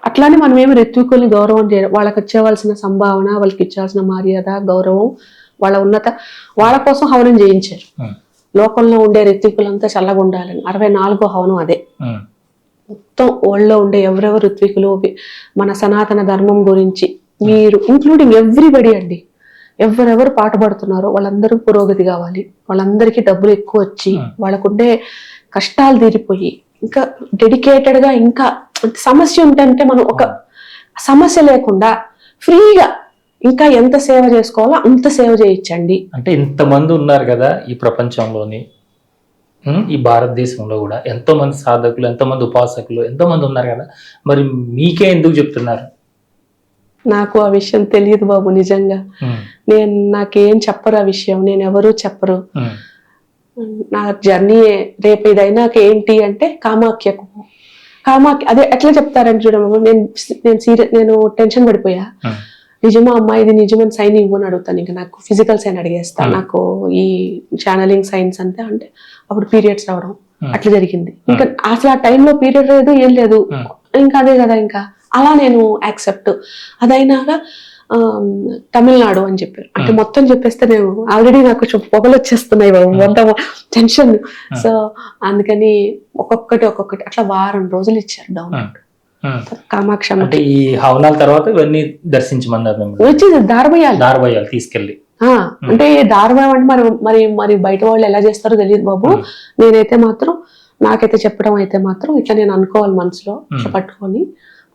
S2: అట్లానే మనం ఏమి ఋత్వికుల్ని గౌరవం చేయడం, వాళ్ళకి వచ్చేవలసిన సంభావన, వాళ్ళకి ఇచ్చాల్సిన మర్యాద, గౌరవం, వాళ్ళ ఉన్నత, వాళ్ళ కోసం హవనం చేయించారు. లోకంలో ఉండే ఋత్వికులంతా చల్లగా ఉండాలని 64వ హవనం అదే. మొత్తం ఓళ్ళలో ఉండే ఎవరెవరు ఋత్వికులు, మన సనాతన ధర్మం గురించి మీరు ఇంక్లూడింగ్ ఎవ్రీబడి అండి, ఎవరెవరు పాటుపడుతున్నారో వాళ్ళందరూ పురోగతి కావాలి, వాళ్ళందరికీ డబ్బులు ఎక్కువ వచ్చి వాళ్ళకుండే కష్టాలు తీరిపోయి ఇంకా డెడికేటెడ్ గా, ఇంకా సమస్య ఉంటే మనం ఒక సమస్య లేకుండా ఫ్రీగా ఇంకా ఎంత సేవ చేసుకోవాలో అంత సేవ చేయించండి.
S1: అంటే ఇంతమంది ఉన్నారు కదా ఈ ప్రపంచంలోని, ఈ భారతదేశంలో కూడా ఎంతో మంది సాధకులు, ఎంతో మంది ఉపాసకులు, ఎంతో మంది ఉన్నారు కదా, మరి మీకే ఎందుకు చెప్తున్నారు?
S2: నాకు ఆ విషయం తెలియదు బాబు, నిజంగా. నాకేం చెప్పరు ఆ విషయం, నేను ఎవరు చెప్పరు. నా జర్నీ రేపు ఇదైనా ఏంటి అంటే కామాఖ్య అదే ఎట్లా చెప్తారంటే చూడము, నేను టెన్షన్ పడిపోయా. నిజమా అమ్మా, ఇది నిజమని సైన్ ఇవ్వని అడుగుతాను. ఇంకా నాకు ఫిజికల్ సైన్ అడిగేస్తా, నాకు ఈ ఛానలింగ్ సైన్స్ అంతే. అంటే అప్పుడు పీరియడ్స్ రావడం అట్లా జరిగింది. ఇంకా అసలు ఆ టైంలో పీరియడ్ లేదు, ఏం లేదు, ఇంకా అదే కదా. ఇంకా అలా నేను యాక్సెప్ట్. అదైనాక తమిళనాడు అని చెప్పారు. అంటే మొత్తం చెప్పేస్తే నేను ఆల్రెడీ నాకు కొంచెం పొగలు వచ్చేస్తున్నాయి బాబు, మొత్తం టెన్షన్. సో అందుకని ఒక్కొక్కటి అట్లా 1 వారం రోజులు ఇచ్చారు డౌన్లోడ్. కామాక్ష
S1: అంటే ఈ హవనాల తర్వాత ఇవన్నీ దర్శించమన్నారు
S2: వచ్చింది.
S1: దారబోయాలి తీసుకెళ్ళి.
S2: అంటే దారబోయం అంటే మరి బయట వాళ్ళు ఎలా చేస్తారో తెలియదు బాబు. నేనైతే మాత్రం, నాకైతే చెప్పడం అయితే మాత్రం ఇట్లా నేను అనుకోవాలి మనసులో, ఇట్లా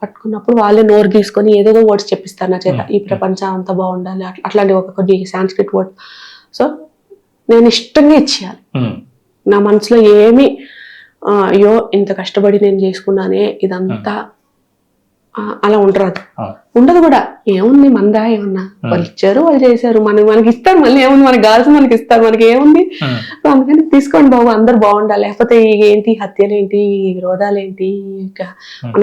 S2: పట్టుకున్నప్పుడు వాళ్ళే నోరు తీసుకొని ఏదేదో వర్డ్స్ చెప్పిస్తారు నా చేత. ఈ ప్రపంచం అంతా బాగుండాలి, అట్లాంటి కొన్ని సాంస్క్రిట్ వర్డ్. సో నేను ఇష్టంగా ఇచ్చేయాలి. నా మనసులో ఏమి అయ్యో ఇంత కష్టపడి నేను చేసుకున్నానే ఇదంతా అలా ఉండదు కూడా. ఏముంది మందా, ఏమన్నా వాళ్ళు ఇచ్చారు, వాళ్ళు చేశారు, మనకి ఇస్తారు, మళ్ళీ ఏముంది, మనకి కావాల్సి మనకి ఇస్తారు, మనకి ఏముంది. సో అందుకని తీసుకోండి బాబు, అందరు బాగుండాలి. లేకపోతే ఏంటి హత్యలు ఏంటి, విరోధాలు ఏంటి.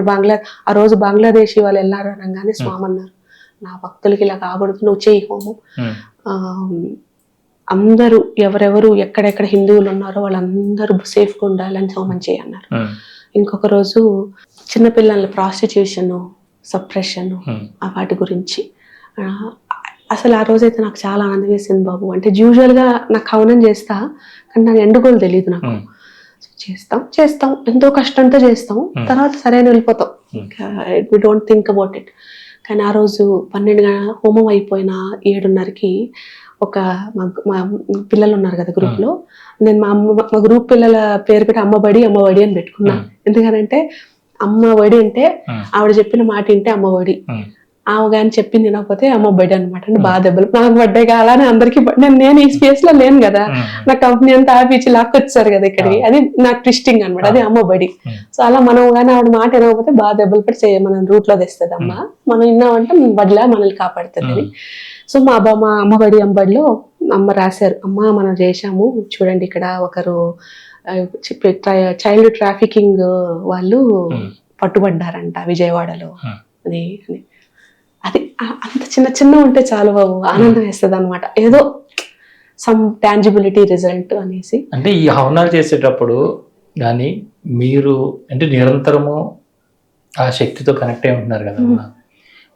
S2: మన ఆ రోజు బంగ్లాదేశీ వాళ్ళు వెళ్ళారు అనగానే స్వామి అన్నారు, నా భక్తులకి ఇలా కాబడుతు, నువ్వు చేయి హోమం. అందరూ ఎవరెవరు ఎక్కడెక్కడ హిందువులు ఉన్నారో వాళ్ళందరూ సేఫ్గా ఉండాలని హోమం చేయన్నారు. ఇంకొక రోజు చిన్నపిల్లల ప్రాస్టిట్యూషన్, సప్రెషన్, వాటి గురించి. అసలు ఆ రోజైతే నాకు చాలా ఆనందం వేసింది బాబు. అంటే యూజువల్గా నాకు హవనం చేస్తా, కానీ నాకు ఎండుకోలు తెలియదు నాకు. చేస్తాం ఎంతో కష్టంతో చేస్తాం, తర్వాత సరైన వెళ్ళిపోతాం, we don't think about it. కానీ ఆ రోజు 12 హోమం అయిపోయిన 7:30కి ఒక మా పిల్లలు ఉన్నారు కదా గ్రూప్ లో, నేను మా గ్రూప్ పిల్లల పేరు పెట్టి అమ్మబడి అని పెట్టుకున్నా. ఎందుకనంటే అమ్మఒడి అంటే ఆవిడ చెప్పిన మాట వింటే అమ్మఒడి, కానీ చెప్పింది వినకపోతే అమ్మ బడి అనమాట. అంటే బాగా దెబ్బలు నాకు పడ్డాయి కదా, అలానే అందరికీ నేను ఈ స్పేస్ లో లేను కదా, నా కంపెనీ అంతా ఆపించి లాక్కొచ్చారు కదా ఇక్కడికి, అది నాకు ట్విస్టింగ్ అనమాట, అది అమ్మ బడి. సో అలా మనం కానీ ఆవిడ మాట వినకపోతే బాగా దెబ్బలు పడి మనం రూట్ లో తెస్తుంది అమ్మ, మనం విన్నామంటే బడిలా మనల్ని కాపాడుతుంది. సో మా అమ్మ బడి అంబడిలో అమ్మ రాశారు, అమ్మ మనం చేశాము చూడండి, ఇక్కడ ఒకరు చైల్డ్ ట్రాఫికింగ్ వాళ్ళు పట్టుబడ్డారంట విజయవాడలో అని. అది అంత చిన్న చిన్న ఉంటే చాలు బాబు, ఆనందం వేస్తుంది అనమాట, ఏదో సమ్ టాంజిబిలిటీ రిజల్ట్ అనేసి.
S1: అంటే ఈ హవనాలు చేసేటప్పుడు కానీ మీరు అంటే నిరంతరము ఆ శక్తితో కనెక్ట్ అయి ఉంటున్నారు కదా,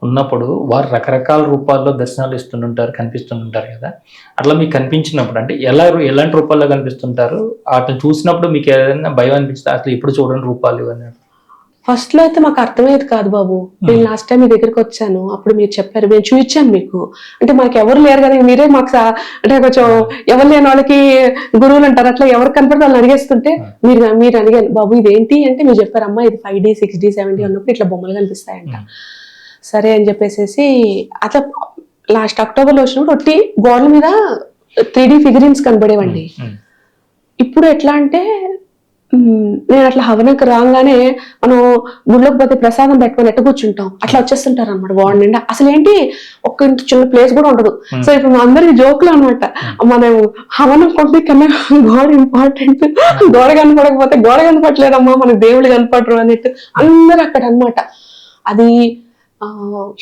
S1: ఉన్నప్పుడు వారు రకరకాల రూపాల్లో దర్శనాలు ఇస్తుంటారు, కనిపిస్తుంటారు కదా, అట్లా మీకు కనిపించినప్పుడు అంటే ఎలాంటి రూపాల్లో కనిపిస్తుంటారు, వాటిని చూసినప్పుడు మీకు ఏదైనా భయం అనిపిస్తుంది, అసలు ఇప్పుడు చూడండి రూపాలు ఇవన్నీ?
S2: ఫస్ట్ లో అయితే మాకు అర్థమయ్యేది కాదు బాబు. నేను లాస్ట్ టైం మీ దగ్గరికి వచ్చాను, అప్పుడు మీరు చెప్పారు, నేను చూపించాను మీకు, అంటే మాకు ఎవరు లేరు కదా, మీరే మాకు అంటే కొంచెం ఎవరు లేని వాళ్ళకి గురువులు అంటారు, అట్లా ఎవరు కనపడితే వాళ్ళని అడిగేస్తుంటే మీరు అడిగాను బాబు ఇదేంటి అంటే మీరు చెప్పారు, అమ్మా ఇది 5D 6D 7D ఉన్నప్పుడు ఇట్లా బొమ్మలు కనిపిస్తాయంట. సరే అని చెప్పేసి అట్లా లాస్ట్ అక్టోబర్లో వచ్చినప్పుడు ఒట్టి గోడల మీద 3D ఫిగరిన్స్ కనబడేవండి. ఇప్పుడు ఎట్లా అంటే నేను అట్లా హవనకు రాగానే మనం గుళ్ళోకి పోతే ప్రసాదం పెట్టుకొని ఎట్ట కూర్చుంటాం, అట్లా వచ్చేస్తుంటారు అనమాట గోడ నిండా. అసలు ఏంటి ఒక్క ఇంత చిన్న ప్లేస్ కూడా ఉండదు. సో ఇప్పుడు అందరికి జోకులు అనమాట, మనం హవనం కొంటే కన్నా గోడ ఇంపార్టెంట్, గోడ కనపడకపోతే గోడ కనపడలేదమ్మా మనకు దేవుడు కనపడరు అన్నట్టు అందరు అక్కడ అనమాట. అది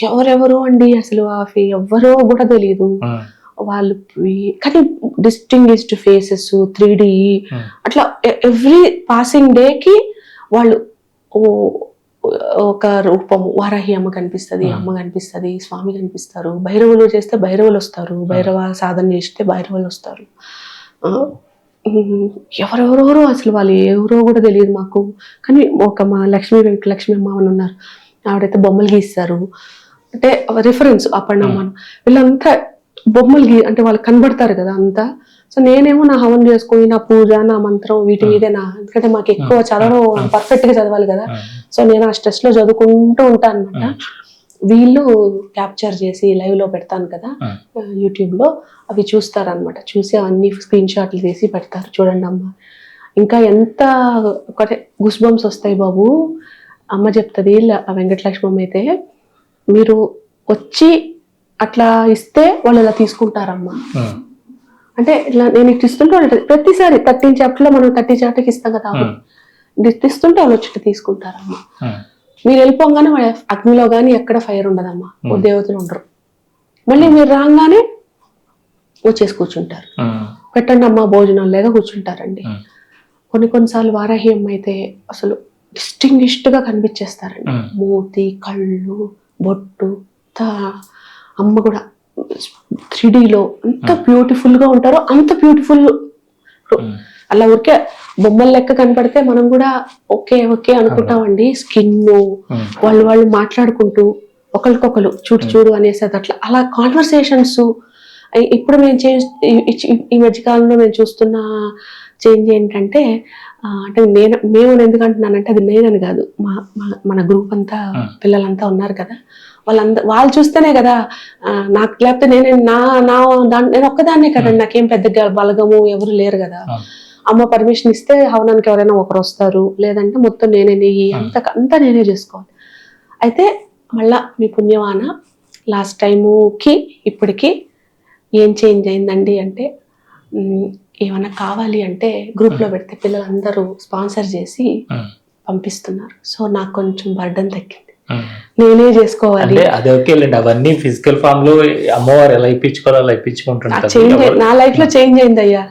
S2: ఎవరెవరు అండి అసలు ఎవరో కూడా తెలియదు వాళ్ళు, కానీ డిస్టింగ్విష్డ్ ఫేసెస్ 3D అట్లా ఎవ్రీ పాసింగ్ డేకి వాళ్ళు ఒక రూపము, వారాహి అమ్మ కనిపిస్తుంది, అమ్మ కనిపిస్తుంది, స్వామి కనిపిస్తారు, భైరవులు చేస్తే భైరవులు వస్తారు, భైరవ సాధన చేస్తే భైరవులు వస్తారు, ఎవరెవరో అసలు వాళ్ళు ఎవరో కూడా తెలియదు మాకు. కానీ ఒక మా లక్ష్మీ అమ్మ అని ఉన్నారు, ఆవిడైతే బొమ్మలు గీస్తారు, అంటే రిఫరెన్స్ అప్పన్నమ్మను, వీళ్ళంతా బొమ్మలు అంటే వాళ్ళు కనబడతారు కదా అంతా. సో నేనేమో నా హవన్ చేసుకుని నా పూజ నా మంత్రం వీటి మీదే ఎందుకంటే మాకు ఎక్కువ చదవడం పర్ఫెక్ట్ గా చదవాలి కదా, సో నేను ఆ స్ట్రెస్ లో చదువుకుంటూ ఉంటాను అనమాట. వీళ్ళు క్యాప్చర్ చేసి లైవ్ లో పెడతాను కదా యూట్యూబ్ లో, అవి చూస్తారనమాట, చూసి అవన్నీ స్క్రీన్ షాట్లు తీసి పెడతారు. చూడండి అమ్మ, ఇంకా ఎంత ఒకటే గుస్ బంప్స్ వస్తాయి బాబు. అమ్మ చెప్తుంది వెంకటలక్ష్మమ్మ అయితే, మీరు వచ్చి అట్లా ఇస్తే వాళ్ళు ఇలా తీసుకుంటారమ్మా, అంటే ఇలా నేను ఇట్లా ఇస్తుంటే వాళ్ళు ప్రతిసారి 13 చాప్టర్లో మనం 30 చాప్టర్కి ఇస్తాం కదా, ఇస్తుంటే వాళ్ళు వచ్చి తీసుకుంటారమ్మా. మీరు వెళ్ళిపోగానే వాళ్ళ అగ్నిలో కానీ ఎక్కడ ఫైర్ ఉండదమ్మా, దేవతలు ఉండరు, మళ్ళీ మీరు రాగానే వచ్చేసి కూర్చుంటారు, పెట్టండి అమ్మ భోజనం లేక కూర్చుంటారండి. కొన్నిసార్లు వారాహి అమ్మ అయితే అసలు డిస్టింగ్విష్డ్ గా కనిపించేస్తారండి, మూతి కళ్ళు బొట్టు అమ్మ కూడా 3Dలో ఎంత బ్యూటిఫుల్ గా ఉంటారో అంత బ్యూటిఫుల్. అలా ఊరికే బొమ్మల లెక్క కనపడితే మనం కూడా ఓకే ఓకే అనుకుంటామండి. స్కిన్ వాళ్ళు మాట్లాడుకుంటూ ఒకరికొకరు చూడు అనేసి అట్లా అలా కాన్వర్సేషన్స్. ఇప్పుడు ఈ మధ్యకాలంలో నేను చూస్తున్న చేంజ్ ఏంటంటే, అంటే మేము ఎందుకంటున్నానంటే అది నేనని కాదు, మన గ్రూప్ అంతా పిల్లలంతా ఉన్నారు కదా, వాళ్ళు చూస్తేనే కదా నాకు, లేకపోతే నేను ఒక్కదాన్నే కదండి, నాకేం పెద్ద బలగము ఎవరు లేరు కదా. అమ్మ పర్మిషన్ ఇస్తే హవనానికి ఎవరైనా ఒకరు వస్తారు, లేదంటే మొత్తం నేనే నెయ్యి అంతా నేనే చేసుకోవాలి. అయితే మళ్ళా మీ పుణ్యవాన లాస్ట్ టైముకి ఇప్పటికి ఏం చేంజ్ అయిందండి అంటే, ఏమైనా కావాలి అంటే గ్రూప్లో పెడితే పిల్లలందరూ స్పాన్సర్ చేసి పంపిస్తున్నారు. సో నాకు కొంచెం బర్డన్ తగ్గింది, నేనే చేసుకోవాలి.
S1: అదే ఓకేలేండి, అవన్నీ ఫిజికల్ ఫామ్ లో అమ్మవారు ఎలా ఇప్పించుకోవాలో అలా ఇప్పించుకుంటున్నారు.
S2: నా లైఫ్ లో చేంజ్ అయింది అయ్యా,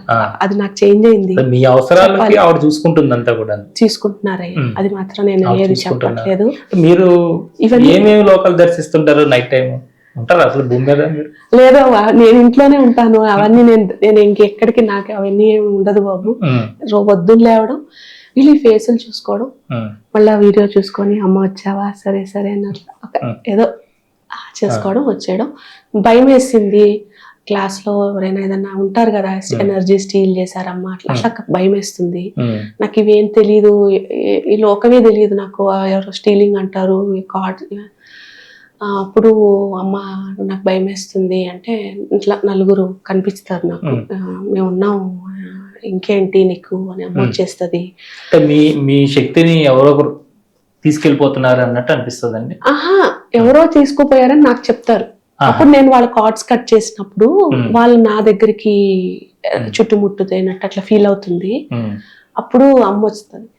S2: అది నాకు చేంజ్ అయింది.
S1: మీ అవసరాలకి ఆవిడ చూసుకుంటుంది అంతా కూడా,
S2: చూసుకుంటున్నారయ్యా, అది మాత్రం నేను ఏది చెప్పట్లేదు.
S1: మీరు ఏమేమి లోకల్ దర్శిస్తుంటారు నైట్ టైం ఉంటారు అసలు భూమి మీద?
S2: లేదు, నేను ఇంట్లోనే ఉంటాను, అవన్నీ నేను ఇంకెక్కడికి నాకు అవన్నీ ఉండదు బాబు. పొద్దున్న లేవడం, వీళ్ళు ఫేసులు చూసుకోవడం, మళ్ళీ వీడియో చూసుకొని అమ్మ వచ్చావా సరే సరే అన్నట్లు ఏదో చేసుకోవడం వచ్చేయడం. భయం వేసింది క్లాస్లో ఎవరైనా ఏదన్నా ఉంటారు కదా, ఎనర్జీ స్టీల్ చేశారమ్మా అట్లా భయం వేస్తుంది. నాకు ఇవేం తెలీదు, ఈ లోకమే తెలియదు నాకు, ఎవరు స్టీలింగ్ అంటారు, కార్డ్ అప్పుడు అమ్మ నాకు భయం వేస్తుంది అంటే ఇట్లా నలుగురు కనిపిస్తారు నాకు. మేము ఉన్నాం, ఇంకేంటి నీకు అని అమ్మ వచ్చేస్తుంది.
S1: అంటే మీ శక్తిని ఎవరో ఒకరు తీసుకెళ్ళిపోతున్నారు అన్నట్టు అనిపిస్తుందండి.
S2: ఆహా, ఎవరో తీసుకుపోయారని నాకు చెప్తారు. అప్పుడు నేను వాళ్ళ కార్డ్స్ కట్ చేసినప్పుడు వాళ్ళు నా దగ్గరికి చుట్టుముట్టుదైనట్టు అట్లా ఫీల్ అవుతుంది. అప్పుడు అమ్మ వస్తుంది,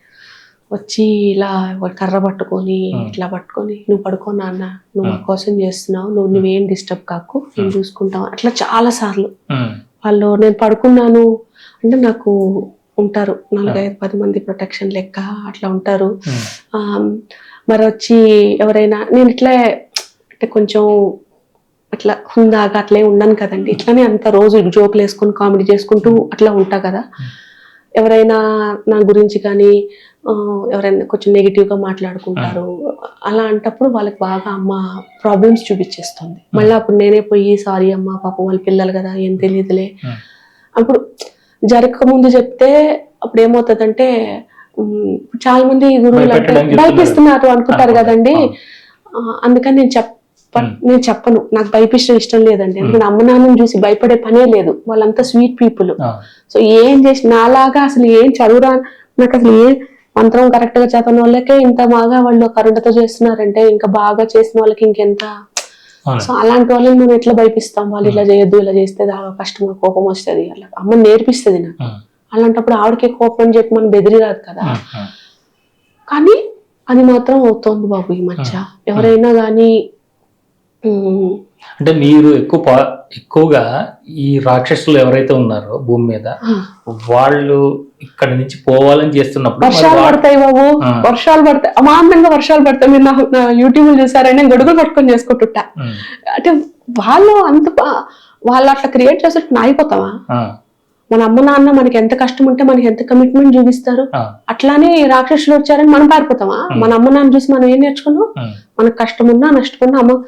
S2: వచ్చి ఇలా కర్ర పట్టుకొని ఇట్లా పట్టుకొని నువ్వు పడుకో నాన్న, నువ్వు మా కోసం చేస్తున్నావు, నువ్వేం డిస్టర్బ్ కాకు, నేను చూసుకుంటావు. అట్లా చాలా సార్లు వాళ్ళు నేను పడుకున్నాను అంటే నాకు ఉంటారు 4-5-10 మంది ప్రొటెక్షన్ లెక్క అట్లా ఉంటారు. మరి వచ్చి ఎవరైనా నేను ఇట్లా అంటే కొంచెం అట్లా హుందాగా అట్లే ఉండను కదండి, ఇట్లానే అంత రోజు జోకులు వేసుకొని కామెడీ చేసుకుంటూ అట్లా ఉంటా కదా. ఎవరైనా నా గురించి కానీ ఎవరైనా కొంచెం నెగిటివ్గా మాట్లాడుకుంటారు, అలా అంటప్పుడు వాళ్ళకి బాగా అమ్మ ప్రాబ్లమ్స్ చూపించేస్తుంది. మళ్ళీ అప్పుడు నేనే పోయి సారీ అమ్మ, పాపం వాళ్ళ పిల్లలు కదా ఏం తెలియదులే. అప్పుడు జరగక ముందు చెప్తే అప్పుడు ఏమవుతుందంటే చాలా మంది గురువులు అంటే భయపిస్తున్నారు అనుకుంటారు కదండి. అందుకని నేను చెప్పను, నాకు భయపించడం ఇష్టం లేదండి. ఎందుకంటే అమ్మ నాన్నని చూసి భయపడే పనే లేదు, వాళ్ళంతా స్వీట్ పీపుల్. సో ఏం చేసి నాలాగా అసలు ఏం చదువురా, నాకు అసలు ఏ మంత్రం కరెక్ట్ గా చదవని వాళ్ళకే ఇంత బాగా వాళ్ళు కరుణతో చేస్తున్నారంటే ఇంకా బాగా చేసిన వాళ్ళకి ఇంకెంత. సో అలాంటి వాళ్ళని మనం ఎట్లా భయపిస్తాం, వాళ్ళు ఇలా చేయొద్దు, ఇలా చేస్తే కష్టంగా కోపం వస్తుంది, అలా అమ్మ నేర్పిస్తుంది నాకు. అలాంటప్పుడు ఆవిడకే కోపం అని చెప్పి మనం బెదిరిరాదు కదా. కానీ అది మాత్రం అవుతోంది బాబు ఈ మధ్య. ఎవరైనా కానీ
S1: అంటే మీరు ఎక్కువగా ఈ రాక్షసులు ఎవరైతే ఉన్నారో భూమి మీద వాళ్ళు ఇక్కడ నుంచి పోవాలని చేస్తున్నప్పుడు
S2: వర్షాలు పడతాయి బాబు, వర్షాలు పడతాయి, అమాంతంగా వర్షాలు పడతాయి. మీరు నా యూట్యూబ్ చూసారని గొడుగులు పట్టుకొని చేసుకుంటుంటా. అంటే వాళ్ళు వాళ్ళు అట్లా క్రియేట్ చేసేట్టు అయిపోతావా? మన అమ్మ నాన్న మనకి ఎంత కష్టం ఉంటే మనకి ఎంత కమిట్మెంట్ చూపిస్తారు, అట్లానే రాక్షసులు వచ్చారని మనం పారిపోతామా? మన అమ్మ నాన్న చూసి మనం ఏం నేర్చుకున్నాం? మనకు కష్టం ఉన్నా నష్టపోయినా అమ్మ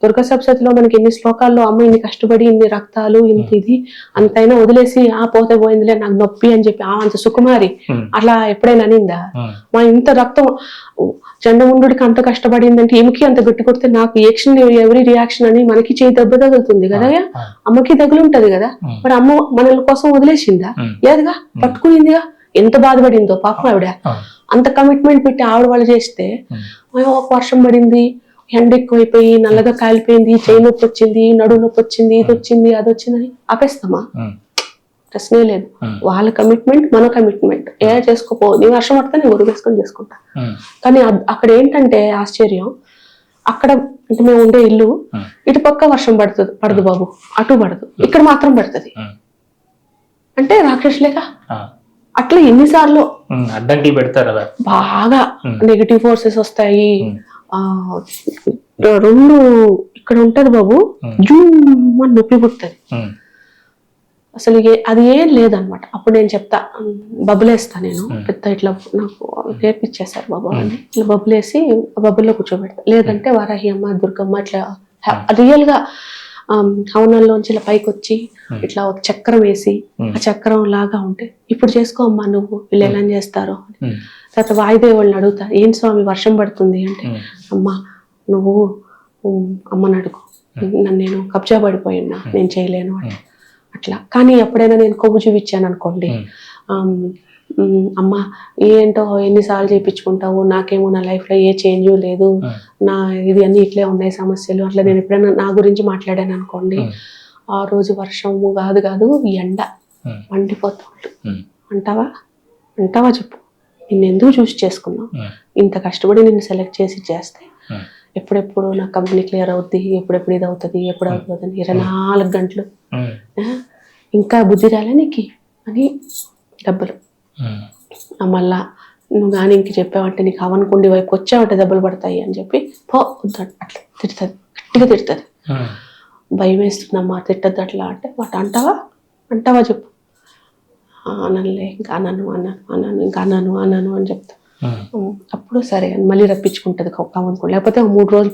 S2: దుర్గా సప్తశతిలో మనకి ఎన్ని శ్లోకాల్లో అమ్మ ఇన్ని కష్టపడి ఇన్ని రక్తాలు ఇంత ఇది అంతైనా వదిలేసి పోతే పోయిందిలే నాకు నొప్పి అని చెప్పి అంత సుకుమారి అట్లా ఎప్పుడైనా అనిందా? మా ఇంత రక్తం చండముండుడికి అంత కష్టపడిందంటే ఈమెకి అంత గట్టి కొడితే నాకు ఎవరి రియాక్షన్ అని మనకి చేయి దెబ్బ తగులుతుంది కదా, అమ్మకి తగులుంటది కదా. మరి అమ్మ మనల కోసం వదిలేసిందా? లేదుగా, పట్టుకునిందిగా. ఎంత బాధపడిందో పాపం ఆవిడ. అంత కమిట్మెంట్ పెట్టి ఆవిడ వాళ్ళు చేస్తే ఒక వర్షం పడింది, ఎండ ఎక్కువైపోయి నల్లగా కాలిపోయింది, చేయి నొప్పి వచ్చింది, నడుము నొప్పి వచ్చింది, ఇది వచ్చింది అది వచ్చిందని ఆపేస్తామా? ప్రశ్నే లేదు. వాళ్ళ కమిట్మెంట్ మన కమిట్మెంట్. ఏ చేసుకోపో, నీ వర్షం పడితే నేను గొడుగు వేసుకొని చేసుకుంటా. కానీ అక్కడ ఏంటంటే ఆశ్చర్యం, అక్కడ అంటే మేము ఉండే ఇల్లు ఇటు పక్క వర్షం పడదు బాబు, అటు పడదు, ఇక్కడ మాత్రం పడుతుంది. అంటే రాక్షసులేగా. అట్లా ఎన్నిసార్లు
S1: అడ్డంకులు పెడతారు,
S2: బాగా నెగిటివ్ ఫోర్సెస్ వస్తాయి. రెండు ఇక్కడ ఉంటది బాబు, జూమ్ అని నొప్పి పుడుతుంది. అసలు అది ఏం లేదనమాట. అప్పుడు నేను చెప్తా, బబ్బులేస్తా నేను పెద్ద ఇట్లా నాకు నేర్పించేశారు బాబు అని. ఇట్లా బబ్బులేసి బబ్బుల్లో కూర్చోబెడతా. లేదంటే వారాహి అమ్మ, దుర్గమ్మ ఇట్లా రియల్ గా హవనాల్లోంచి ఇలా పైకి వచ్చి ఇట్లా ఒక చక్రం వేసి ఆ చక్రం లాగా ఉంటే ఇప్పుడు చేసుకో అమ్మా నువ్వు, వీళ్ళు ఎలా చేస్తారో. తర్వాత వాయుదేవుళ్ళని అడుగుతా, ఏం స్వామి వర్షం పడుతుంది అంటే, అమ్మా నువ్వు అమ్మని అడుగు, నన్ను నేను కబ్జా పడిపోయినా నేను చేయలేను అంటే అట్లా. కానీ ఎప్పుడైనా నేను కొవ్వు చూపించాను అనుకోండి, అమ్మ ఏంటో ఎన్నిసార్లు చేయించుకుంటావు, నాకేమో నా లైఫ్ లో ఏ చేంజ్ లేదు, నా ఇది అన్ని ఇట్లే ఉన్నాయి సమస్యలు, అట్లా నేను ఎప్పుడైనా నా గురించి మాట్లాడాను అనుకోండి, ఆ రోజు వర్షము కాదు ఎండ మండిపోతుంది. అంటావా చెప్పు, నిన్ను ఎందుకు చూసి చేసుకున్నావు, ఇంత కష్టపడి నిన్ను సెలెక్ట్ చేసి చేస్తే ఎప్పుడెప్పుడు నా కంపెనీ క్లియర్ అవుద్ది, ఎప్పుడెప్పుడు ఇది అవుతుంది, ఎప్పుడు అవుతుంది, 24 గంటలు ఇంకా బుద్ధి రాలే నీకు అని డబ్బులు. మళ్ళా నువ్వు కానీ ఇంక చెప్పావంటే నీకు అవనుకుండి వైపు వచ్చావంటే దెబ్బలు పడతాయి అని చెప్పి అట్లా తిడుతుంది, గట్టిగా తిడుతుంది. భయం వేస్తుందమ్మా తిట్టద్దు అట్లా అంటే, వాటి అంటావా చెప్పు. అనలే, ఇంకా అన్నాను అని చెప్తా. అప్పుడు సరే అని మళ్ళీ రప్పించుకుంటుంది కావనుకో. లేకపోతే 3 రోజులు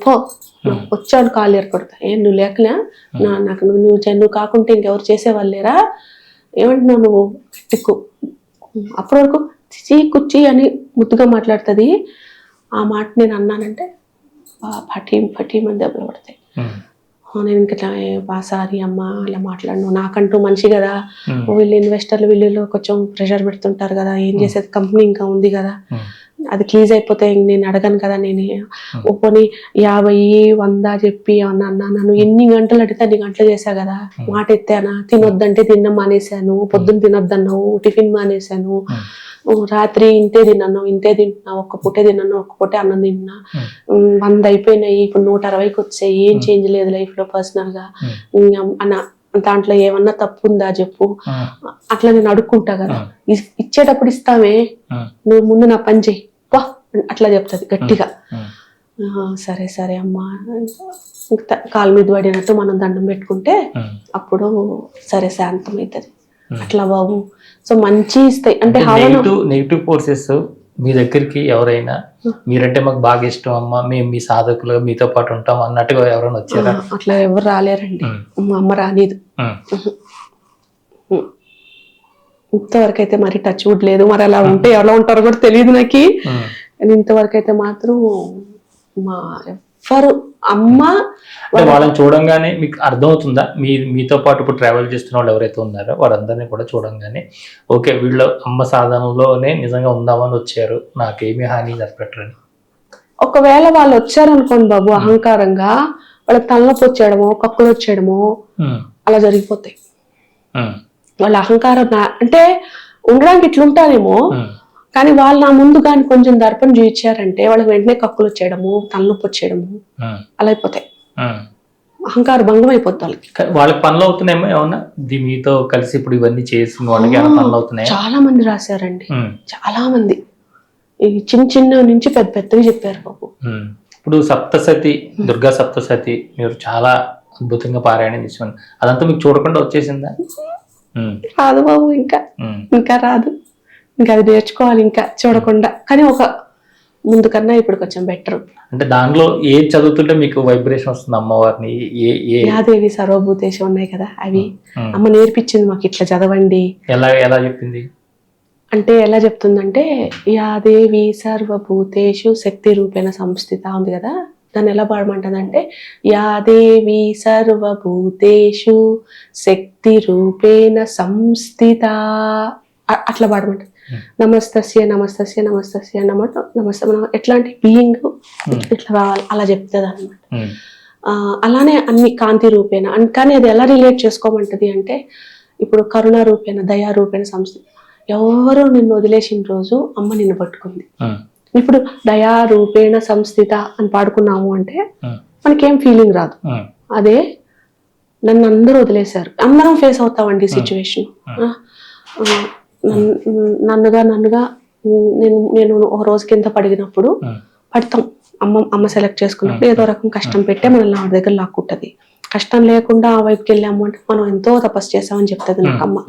S2: వచ్చాడు కాలు ఏర్పడతా, నువ్వు లేకలే నాకు నువ్వు కాకుంటే ఇంకెవరు చేసేవాళ్ళు లేరా, ఏమంటున్నావు నువ్వు గట్టికు. అప్పటి వరకు కుచ్చి అని ముద్దుగా మాట్లాడుతుంది. ఆ మాట నేను అన్నానంటే పటీమని దెబ్బలు పడతాయి.
S1: ఉమ్,
S2: నేను ఇంకా సారీ అమ్మ ఇలా మాట్లాడను, నాకంటూ మంచి కదా,
S1: ఉమ్,
S2: వీళ్ళు ఇన్వెస్టర్లు వీళ్ళు కొంచెం ప్రెషర్ పెడుతుంటారు కదా, ఏం చేసేది, కంపెనీ ఇంకా ఉంది కదా,
S1: ఉమ్,
S2: అది క్లీజ్ అయిపోతే నేను అడగను కదా, నేను ఒప్పుకొని 50, 100 చెప్పి అన్నా నన్ను ఎన్ని గంటలు అడిగితే అన్ని గంటలు చేశా కదా, మాట ఎత్తానా, తినొద్దంటే తినడం మానేశాను, పొద్దున్న తినొద్దన్నావు, టిఫిన్ మానేశాను, రాత్రి ఇంతే తింటున్నా, ఒక్క పూటే తిన్నాను, ఒక్క పూటే అన్నం తింటున్నా, 100 అయిపోయినాయి, ఇప్పుడు 160కి వచ్చాయి, ఏం చేంజ్ లేదు లైఫ్ లో పర్సనల్ గా అన్న, దాంట్లో ఏమన్నా తప్పు ఉందా చెప్పు, అట్లా నేను అడుక్కుంటా కదా, ఇచ్చేటప్పుడు ఇస్తామే, నువ్వు ముందు నా పని చెయ్యి వా అట్లా చెప్తుంది గట్టిగా. సరే సరే అమ్మా, కాలు మీద పడినట్టు మనం దండం పెట్టుకుంటే అప్పుడు సరే శాంతం అవుతుంది. అట్లా బాబు. సో మంచి ఇస్తాయి అంటే
S1: నెగిటివ్ ఫోర్సెస్ మీ దగ్గరికి ఎవరైనా మీరంటే మాకు బాగా ఇష్టం అమ్మా, మేము మీ సాధకులు మీతో పాటు ఉంటాం అన్నట్టుగా ఎవరైనా వచ్చారా?
S2: అట్లా ఎవరు రాలేరండి, మా అమ్మ రాలేదు ఇంతవరకు అయితే. మరి టచ్ వుడ్ లేదు, మరి అలా ఉంటే ఎలా ఉంటారో కూడా తెలియదు నాకు. ఇంతవరకు అయితే మాత్రం మా ఎవ్వరు అమ్మ
S1: వాళ్ళని చూడంగానే మీకు అర్థమవుతుందా, మీతో పాటు ఇప్పుడు ట్రావెల్ చేస్తున్న వాళ్ళు ఎవరైతే ఉన్నారో వారందరినీ కూడా చూడంగానే ఓకే వీళ్ళు అమ్మ సాధనలోనే నిజంగా ఉందామని వచ్చారు, నాకేమీ హాని జరగట్రని?
S2: ఒకవేళ వాళ్ళు వచ్చారనుకోండి బాబు అహంకారంగా, వాళ్ళకి తలనొప్పి వచ్చేయడమో కక్కులు వచ్చేయడమో అలా జరిగిపోతాయి. వాళ్ళ అహంకారం అంటే ఉండడానికి ఇట్లుంటారేమో, కానీ వాళ్ళు నా ముందు కానీ కొంచెం దర్పం చూపించారంటే వాళ్ళకి వెంటనే కక్కులు వచ్చేయడము, తలనొప్పి వచ్చేయడము అలా అయిపోతాయి. అహంకార భంగం అయిపోతుంది వాళ్ళకి.
S1: వాళ్ళకి పనులు అవుతున్నాయేమో ఏమన్నా మీతో కలిసి ఇప్పుడు ఇవన్నీ చేసిన వాళ్ళకి పనులు అవుతున్నాయి?
S2: చాలా మంది రాశారండి, చాలా మంది చిన్న నుంచి పెద్దవి చెప్పారు బాబు.
S1: ఇప్పుడు సప్తసతి, దుర్గా సప్తసతి మీరు చాలా అద్భుతంగా పారాయణం చేసాను, అదంతా మీకు చూడకుండా వచ్చేసిందా?
S2: రాదు బాబు, ఇంకా రాదు, ఇంకా అది నేర్చుకోవాలి ఇంకా చూడకుండా. కానీ ఒక ముందు కన్నా ఇప్పుడు కొంచెం బెటర్. అంటే
S1: దానిలో ఏ చదువుతుంటే మీకు వైబ్రేషన్ వస్తుంది అమ్మవారిని?
S2: యాదేవి సర్వభూతేశం ఉన్నాయి కదా, అవి అమ్మ నేర్పించింది మాకు, ఇట్లా చదవండి.
S1: ఎలా చెప్పింది
S2: అంటే ఎలా చెప్తుందంటే, యాదేవి సర్వభూతేషు శక్తి రూపేణ సంస్థిత ఉంది కదా, దాన్ని ఎలా పాడమంటుందంటే, యాదేవి సర్వభూతేషు శక్తి రూపేణ సంస్థిత అట్లా పాడమంట. నమస్తస్య నమస్తస్య నమస్తస్య అన్నమాట. నమస్తే మనం ఎట్లాంటి బీయింగ్ ఇట్లా రావాలి అలా చెప్తుంది అనమాట. అలానే అన్ని కాంతి రూపేణ, కానీ అది ఎలా రిలేట్ చేసుకోమంటది అంటే, ఇప్పుడు కరుణ రూపేణ, దయా రూపేణ సంస్థిత. ఎవరు నిన్ను వదిలేసిన రోజు అమ్మ నిన్ను పట్టుకుంది. ఇప్పుడు దయా రూపేణ సంస్థిత అని పాడుకున్నాము అంటే మనకేం ఫీలింగ్ రాదు. అదే నన్ను అందరూ వదిలేశారు, అందరం ఫేస్ అవుతామండి సిచ్యువేషన్. నన్నుగా నేను ఒక రోజు కింద పడినప్పుడు పడతాం. అమ్మ సెలెక్ట్ చేసుకున్నప్పుడు ఏదో రకం కష్టం పెట్టే మనల్ని ఆవిడ దగ్గర లాక్కుంటది. కష్టం లేకుండా ఆ వైపుకి వెళ్ళాము అంటే మనం ఎంతో తపస్సు చేసామని చెప్తుంది నాకు అమ్మ.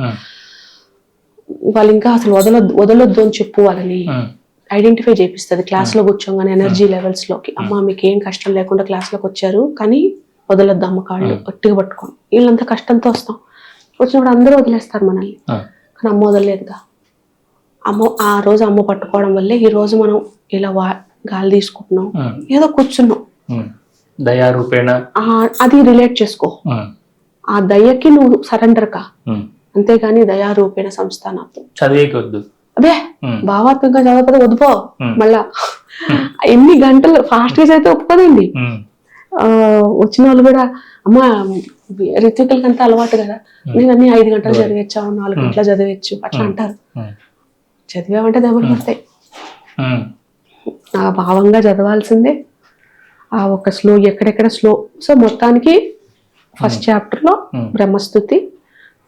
S2: వాళ్ళు ఇంకా అసలు వదలొద్దు అని చెప్పు, వాళ్ళని ఐడెంటిఫై చేపిస్తుంది క్లాస్ లో కూర్చోగానే ఎనర్జీ లెవెల్స్ లోకి. అమ్మ మీకు ఏం కష్టం లేకుండా క్లాస్ లోకి వచ్చారు, కానీ వదలొద్దు అమ్మ, కాళ్ళు గట్టిగా పట్టుకోండి. వీళ్ళంతా కష్టంతో వస్తాం, వచ్చినప్పుడు అందరూ వదిలేస్తారు మనల్ని, కానీ అమ్మ వదలలేదుగా. ఆ రోజు అమ్మ పట్టుకోవడం వల్లే ఈ రోజు మనం ఇలా గాలి తీసుకుంటున్నాం, ఏదో కూర్చున్నాం.
S1: దయారూపేణ
S2: అది రిలేట్ చేసుకో, ఆ దయకి నువ్వు సరెండర్ కా, అంతేగాని దయారూపేణ సంస్థానార్థం
S1: చదివేకొద్దు.
S2: అదే భావాత్మకంగా చదవకపోతే వద్దుపో. మళ్ళా ఎన్ని గంటలు ఫాస్ట్ గా అయితే ఒప్పుకోదండి. వచ్చిన వాళ్ళు కూడా అమ్మ రిత్వికలకంతా అలవాటు కదా, నేను అన్ని 5 గంటలు చదివచ్చు, 4 గంటలు చదివచ్చు అట్లా అంటారు. చదివామంటే దెబ్బలు పడతాయి. ఆ భావంగా చదవాల్సిందే. ఆ ఒక స్లో, ఎక్కడెక్కడ స్లో. సో మొత్తానికి ఫస్ట్ చాప్టర్ లో బ్రహ్మస్తుతి,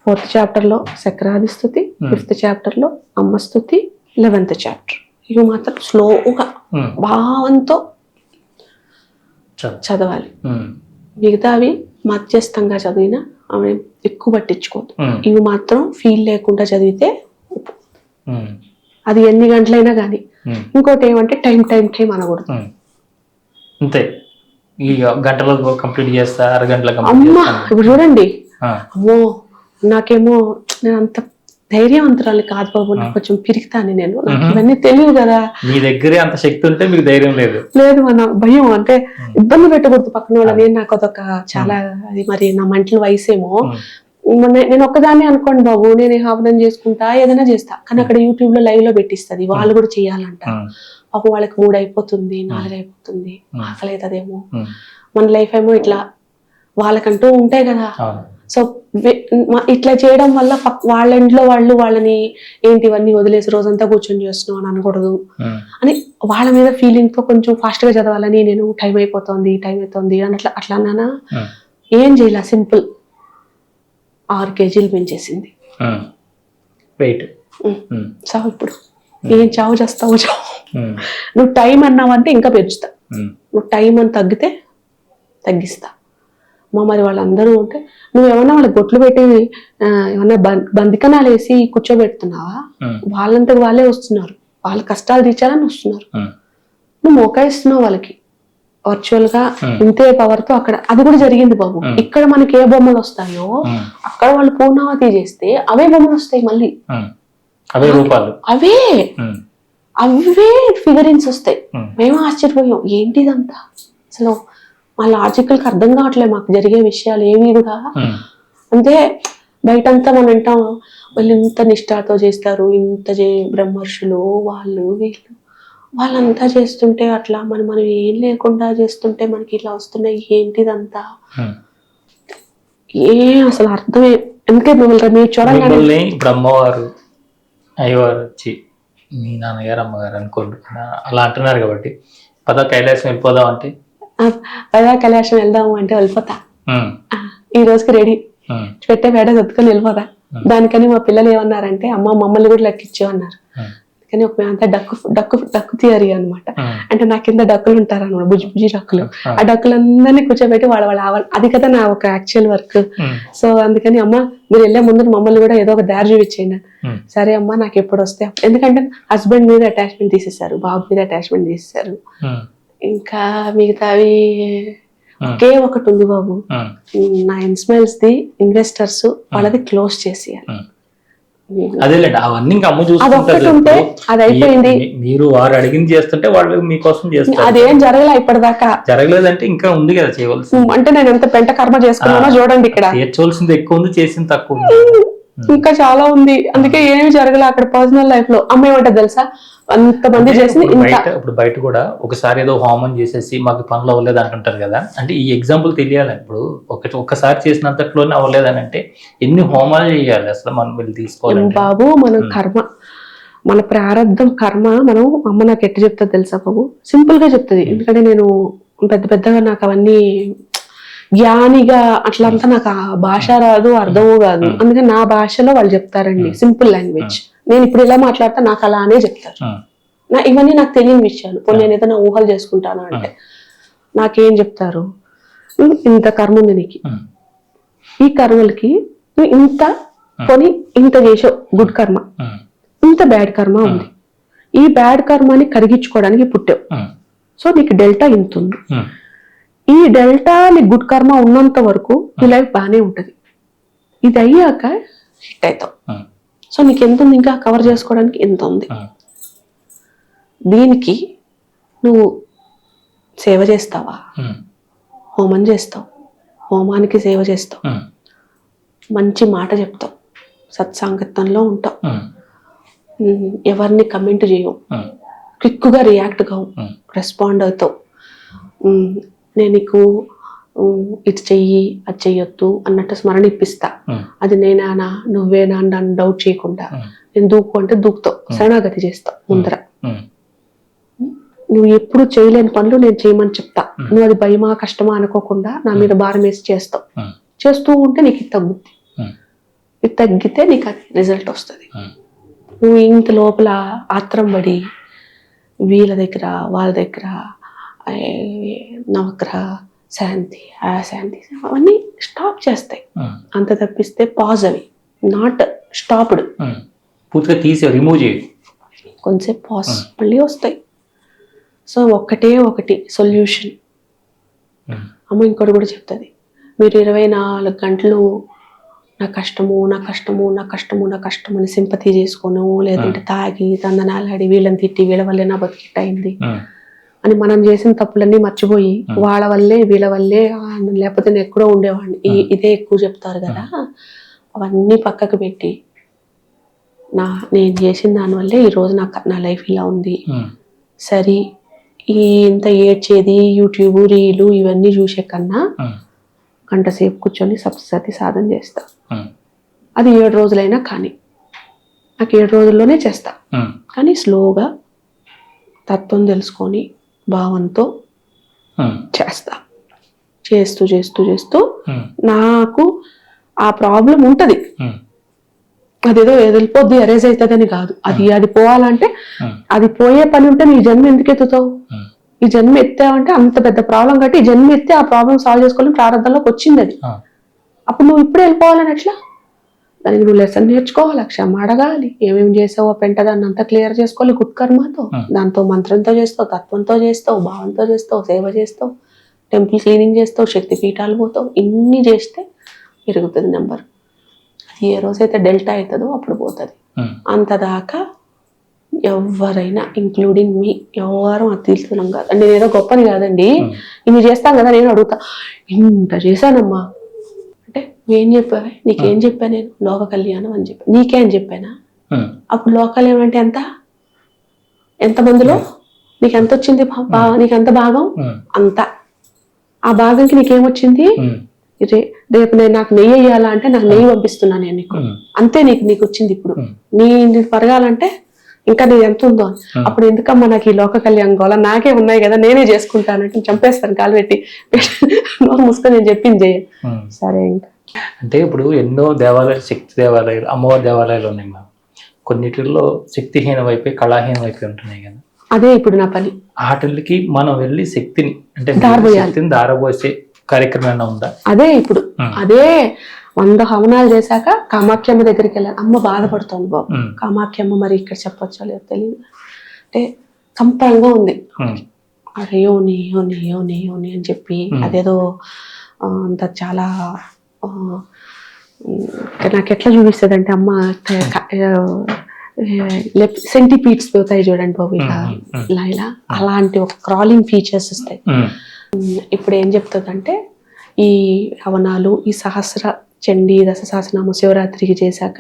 S2: 4th చాప్టర్ లో చక్రాది స్థుతి, 5th చాప్టర్ లో అమ్మస్తుతి, 11th చాప్టర్ ఇవి మాత్రం స్లోగా భావంతో చదవాలి. మిగతావి మధ్యస్థంగా చదివినా ఆమె ఎక్కువ పట్టించుకోవద్దు. ఇవి మాత్రం ఫీల్ లేకుండా చదివితే అది ఎన్ని గంటలైనా కానీ. ఇంకోటి ఏమంటే టైం అనకూడదు.
S1: అంతే, ఈ గంటలో కంప్లీట్ చేస్తా, 6 గంటల
S2: అమ్మ ఇప్పుడు చూడండి, అమ్మో నాకేమో నేను అంత ధైర్యవంతురాలు కాదు బాబు, నాకు కొంచెం పిరికితాను నేను, నాకు ఇవన్నీ తెలియదు కదా.
S1: మీ దగ్గరే అంత శక్తి ఉంటే మీకు ధైర్యం లేదు.
S2: లేదు, మన భయం అంటే ఇబ్బంది పెట్టకూడదు పక్కన వాళ్ళని. నాకు అదొక చాలా, అది మరి నా మంటల వయసేమో. నేను ఒక్కదాన్ని అనుకోండి బాబు, నేను హవనం చేసుకుంటా, ఏదైనా చేస్తా, కానీ అక్కడ యూట్యూబ్ లో లైవ్ లో పెట్టిస్తుంది, వాళ్ళు కూడా చెయ్యాలంట. పాపం వాళ్ళకి 3 అయిపోతుంది, 4 అయిపోతుంది, ఆకలి అవుతుందేమో. మన లైఫ్ ఏమో ఇట్లా, వాళ్ళకంటూ ఉంటాయి కదా. సో ఇట్లా చేయడం వల్ల వాళ్ళ ఇంట్లో వాళ్ళని ఏంటి ఇవన్నీ వదిలేసి రోజంతా కూర్చొని చేస్తున్నావు అని అనకూడదు అని వాళ్ళ మీద ఫీలింగ్ తో కొంచెం ఫాస్ట్ గా చదవాలని, నేను టైం అయిపోతుంది అని అట్లా అన్నానా. ఏం చేయాల, సింపుల్ 6 కేజీలు పెంచేసింది
S1: వెయిట్.
S2: చావు, ఇప్పుడు ఏం చావు చేస్తావు చావు. నువ్వు టైం అన్నావంటే ఇంకా పెంచుతా, నువ్వు టైం అని తగ్గితే తగ్గిస్తా. మరి వాళ్ళందరూ ఉంటే నువ్వేమన్నా వాళ్ళకి బొట్లు పెట్టి ఏమన్నా బందికనాలు వేసి కూర్చోబెడుతున్నావా? వాళ్ళంతకు వాళ్ళే వస్తున్నారు, వాళ్ళ కష్టాలు తీర్చాలని వస్తున్నారు. నువ్వు మోకాయిస్తున్నావు వాళ్ళకి వర్చువల్ గా ఇంతే పవర్ తో. అక్కడ అది కూడా జరిగింది బాబు. ఇక్కడ మనకి ఏ బొమ్మలు వస్తాయో అక్కడ వాళ్ళు పూర్ణావతి చేస్తే అవే బొమ్మలు వస్తాయి మళ్ళీ,
S1: అవే రూపాలు,
S2: అవే ఫిగరిన్స్ వస్తాయి. మేము ఆశ్చర్యపోయాం, ఏంటిదంతా అసలు మా లాజికల్కి అర్థం కావట్లేదు మాకు జరిగే విషయాలు ఏవి కూడా. అంటే బయటంతా మనం వింటాం, వాళ్ళు ఇంత నిష్ఠాతో చేస్తారు, ఇంత బ్రహ్మర్షులు వాళ్ళు వీళ్ళు, వాళ్ళంతా చేస్తుంటే అట్లా మనం ఏం లేకుండా చేస్తుంటే మనకి ఇట్లా వస్తున్నాయి, ఏంటిదంతా అసలు అర్థమే. ఎందుకే మీరు చూడాలి,
S1: బ్రహ్మవారు అయ్యవారు వచ్చి మీ నాన్నగారు అమ్మగారు అనుకోండి అలా అంటున్నారు కాబట్టి పద కైలాసం వెళ్ళిపోదాం అంటే,
S2: పదా కైలాసం వెళ్దాము అంటే వెళ్ళిపోతా, ఈ రోజుకి రెడీ పెట్టే వేడ సర్దుకొని వెళ్ళిపోతా. దానికని మా పిల్లలు ఏమన్నారంటే, అమ్మ మమ్మల్ని కూడా లెక్కిచ్చేవన్నారు. కానీ ఒక అంతా డక్కు థియరీ అనమాట. అంటే నా కింద డక్కులు ఉంటారు అనమాట, బుజ్జి డక్కులు. ఆ డక్కులందరినీ కూర్చోబెట్టి అది కదా నా ఒక యాక్చువల్ వర్క్. సో అందుకని అమ్మ మీరు వెళ్ళే ముందు మమ్మల్ని కూడా ఏదో ఒక దారి చూపించేయండి. సరే అమ్మ, నాకు ఎప్పుడు వస్తే, ఎందుకంటే హస్బెండ్ మీద అటాచ్మెంట్ తీసేశారు, బాబు మీద అటాచ్మెంట్ తీసేశారు, ఇంకా మిగతావి ఒకే ఒకటి ఉంది బాబు, నా ఇన్స్మైల్స్ ది ఇన్వెస్టర్స్ వాళ్ళది క్లోజ్ చేసేయాలి.
S1: అదేలేండి, అవన్నీ ఇంకా అమ్మ
S2: చూసుకుంటే అది అయిపోయింది.
S1: మీరు వారు అడిగింది చేస్తుంటే వాళ్ళు మీకోసం చేస్తారు.
S2: అదేం జరగలే ఇప్పటిదాకా.
S1: జరగలేదంటే ఇంకా ఉంది కదా చేయవలసి.
S2: అంటే నేను ఎంత పెంట కర్మ చేసుకున్నానో చూడండి, ఇక్కడ
S1: చేర్చవలసింది ఎక్కువ ఉంది, చేసింది తక్కువ ఉంది,
S2: ఇంకా చాలా ఉంది. అందుకే ఏమి జరగలే అక్కడ పర్సనల్ లైఫ్ లో. అమ్మ ఏమంటది తెలుసా, అంతమంది చేసింది.
S1: ఇప్పుడు బయట కూడా ఒకసారి ఏదో హోమం చేసేసి మాకు పనులు అవ్వలేదు అంటుంటారు కదా. అంటే ఈ ఎగ్జాంపుల్ తెలియాలి. ఇప్పుడు ఒక్కసారి చేసినంతట్లోనే అవ్వలేదని అంటే ఎన్ని హోమాలు చేయాలి అసలు మనం వెళ్ళి తీసుకోవాలి
S2: బాబు. మనం కర్మ, మన ప్రారంధం కర్మ. మనం అమ్మ నాకు ఎట్టు చెప్తుంది తెలుసా బాబు, సింపుల్ గా చెప్తుంది. ఎందుకంటే నేను పెద్దగా నాకు అవన్నీ జ్ఞానిగా అట్లంతా నాకు ఆ భాష రాదు, అర్థము కాదు. అందుకని నా భాషలో వాళ్ళు చెప్తారండి, సింపుల్ లాంగ్వేజ్. నేను ఇప్పుడు ఇలా మాట్లాడతా, నాకు అలానే చెప్తారు. ఇవన్నీ నాకు తెలియని విషయాలు. ఇప్పుడు నేను ఏదైనా ఊహలు చేసుకుంటాను అంటే నాకేం చెప్తారు, ఇంత కర్మ ఉంది నీకు, ఈ కర్మలకి నువ్వు ఇంత కొని ఇంత చేసావు గుడ్ కర్మ, ఇంత బ్యాడ్ కర్మ ఉంది, ఈ బ్యాడ్ కర్మని కరిగించుకోవడానికి పుట్టావు. సో నీకు డెల్టా ఇంత ఉంది. ఈ డెల్టా నీ గుడ్ కర్మ ఉన్నంత వరకు నీ లైఫ్ బాగానే ఉంటది. ఇది అయ్యాక హిట్ అవుతావు. సో నీకు ఎంత ఉంది, ఇంకా కవర్ చేసుకోవడానికి ఎంత ఉంది. దీనికి నువ్వు సేవ చేస్తావా, హోమం చేస్తావు, హోమానికి సేవ చేస్తావు, మంచి మాట చెప్తావు, సత్సాంగత్యంలో ఉంటావు, ఎవరిని కమెంట్ చేయవు, క్విక్గా రియాక్ట్ కావు, రెస్పాండ్ అవుతావు. నేను నీకు ఇది చెయ్యి అది చెయ్యొద్దు అన్నట్టు స్మరణ ఇప్పిస్తా. అది నేనా నువ్వేనా అని నన్ను డౌట్ చేయకుండా నేను దూకు అంటే దూకుతావు, శరణాగతి చేస్తావు ముందర. నువ్వు ఎప్పుడు చేయలేని పనులు నేను చేయమని చెప్తా. నువ్వు అది భయమా కష్టమా అనుకోకుండా నా మీద భారం వేసి చేస్తావు. చేస్తూ ఉంటే నీకు ఇది తగ్గుద్ది. ఇది తగ్గితే నీకు అది రిజల్ట్ వస్తుంది. నువ్వు ఇంత లోపల ఆత్రం పడి వీళ్ళ దగ్గర వాళ్ళ దగ్గర నవగ్రహ శాంతి అశాంతి అవన్నీ స్టాప్ చేస్తాయి. అంత తప్పిస్తే పాజ్ అవి నాట్ స్టాప్డ్,
S1: పూర్తిగా తీసి రిమూవ్ చేయి,
S2: కొంచెంసేపు పాజ్, మళ్ళీ వస్తాయి. సో ఒకటే ఒకటి సొల్యూషన్. అమ్మ ఇంకోటి కూడా చెప్తుంది, మీరు 24 గంటలు నా కష్టము నా కష్టము నా కష్టము నా కష్టం అని సింపతి చేసుకోను, లేదంటే తాగి తందనాలాడి వీళ్ళని తిట్టి వీళ్ళ వల్లే నా బతికిట్ అయింది అని మనం చేసిన తప్పులన్నీ మర్చిపోయి వాళ్ళ వల్లే వీళ్ళ వల్లే లేకపోతే నేను ఎక్కడో ఉండేవాడిని ఇదే ఎక్కువ చెప్తారు కదా. అవన్నీ పక్కకు పెట్టి నేను చేసిన దానివల్లే ఈరోజు నా లైఫ్ ఇలా ఉంది. సరే ఇంత ఏడ్చేది యూట్యూబ్ రీలు ఇవన్నీ చూసే కన్నా గంట సేపు కూర్చొని సప్తసతి సాధన చేస్తా. అది 7 రోజులైనా కానీ నాకు 7 రోజుల్లోనే చేస్తా. కానీ స్లోగా తత్వం తెలుసుకొని భావంతో చేస్తా. చేస్తూ చేస్తూ చేస్తూ నాకు ఆ ప్రాబ్లం ఉంటది. అదేదో వెళ్ళిపోద్ది అరేజ్ అవుతుందని కాదు. అది పోవాలంటే అది పోయే పని ఉంటే నీ జన్మ ఎందుకు ఎత్తుతావు? ఈ జన్మ ఎత్తావంటే అంత పెద్ద ప్రాబ్లం కట్టి ఈ జన్మ ఎత్తే ఆ ప్రాబ్లం సాల్వ్ చేసుకోవాలని ప్రారంభంలోకి వచ్చింది అది. అప్పుడు నువ్వు ఇప్పుడే వెళ్ళిపోవాలని ఎట్లా? దానికి నువ్వు లెసన్ నేర్చుకోవాలి, క్షమ అడగాలి, ఏమేమి చేసావో పెంట దాన్ని అంతా క్లియర్ చేసుకోవాలి గుట్కర్మతో. దాంతో మంత్రంతో చేస్తావు, తత్వంతో చేస్తావు, భావంతో చేస్తావు, సేవ చేస్తావు, టెంపుల్ క్లీనింగ్ చేస్తావు, శక్తి పీఠాలు పోతావు. ఇన్ని చేస్తే పెరుగుతుంది నెంబర్. అది ఏ రోజైతే డెల్టా అవుతుందో అప్పుడు పోతుంది. అంతదాకా ఎవరైనా ఇంక్లూడింగ్ మీ ఎవరు అది తీసుకున్నాం కాదు. అంటే నేనేదో గొప్పని కాదండి, ఇన్ని చేస్తాం కదా. నేను అడుగుతా, ఇంత చేశానమ్మా అంటే నువ్వేం చెప్పావే? నీకేం చెప్పా నేను? లోక కళ్యాణం అని చెప్పా. నీకే అని చెప్పానా? అప్పుడు లోక కళ్యాణం అంటే ఎంత మందిలో నీకు ఎంత వచ్చింది? నీకు ఎంత భాగం? అంత. ఆ భాగంకి నీకేమొచ్చింది? రేపు నేను నాకు నెయ్యి వేయాలా అంటే నాకు నెయ్యి పంపిస్తున్నా నేను నీకు, అంతే. నీకు వచ్చింది. ఇప్పుడు నీ పరగాలంటే ఇంకా నీ ఎంత ఉందో. అప్పుడు ఎందుకమ్మా నాకు ఈ లోక కళ్యాణం కావాలా? నాకే ఉన్నాయి కదా, నేనే చేసుకుంటానంటే చంపేస్తాను కాలు పెట్టి. నోరు మూసుకొని నేను చెప్పింది చెయ్యి. సరే ఇంకా
S1: అంటే ఇప్పుడు ఎన్నో దేవాలయాలు, శక్తి దేవాలయాలు, అమ్మవారి దేవాలయాలు ఉన్నాయి మా. కొన్నిటిల్లో శక్తిహీన వైపు కళాహీన వైపు ఉంటున్నాయి కదా.
S2: అదే ఇప్పుడు నా పని.
S1: వాటికి మనం వెళ్ళి శక్తిని అంటే శక్తిని దారబోసే కార్యక్రమం ఏమైనా ఉందా?
S2: అదే ఇప్పుడు అదే 100 హవనాలు చేశాక కామాఖ్యమ్మ దగ్గరికి వెళ్ళాను. అమ్మ బాధపడుతోంది బాబు. కామాఖ్యమ్మ మరి ఇక్కడ చెప్పొచ్చో లేదో తెలియదు. అంటే సంపరంగా ఉంది. అరే యోని యోని యోని యోని అని చెప్పి అదేదో అంత చాలా నాకు ఎట్లా చూపిస్తుంది అంటే అమ్మ సెంటిపీడ్స్ పోతాయి చూడండి బాబు, ఇలా ఇలా అలాంటి ఒక క్రాలింగ్ ఫీచర్స్ వస్తాయి. ఇప్పుడు ఏం చెప్తుందంటే ఈ హవనాలు, ఈ సహస్ర చండీ దశ సహస్రనామ శివరాత్రికి చేశాక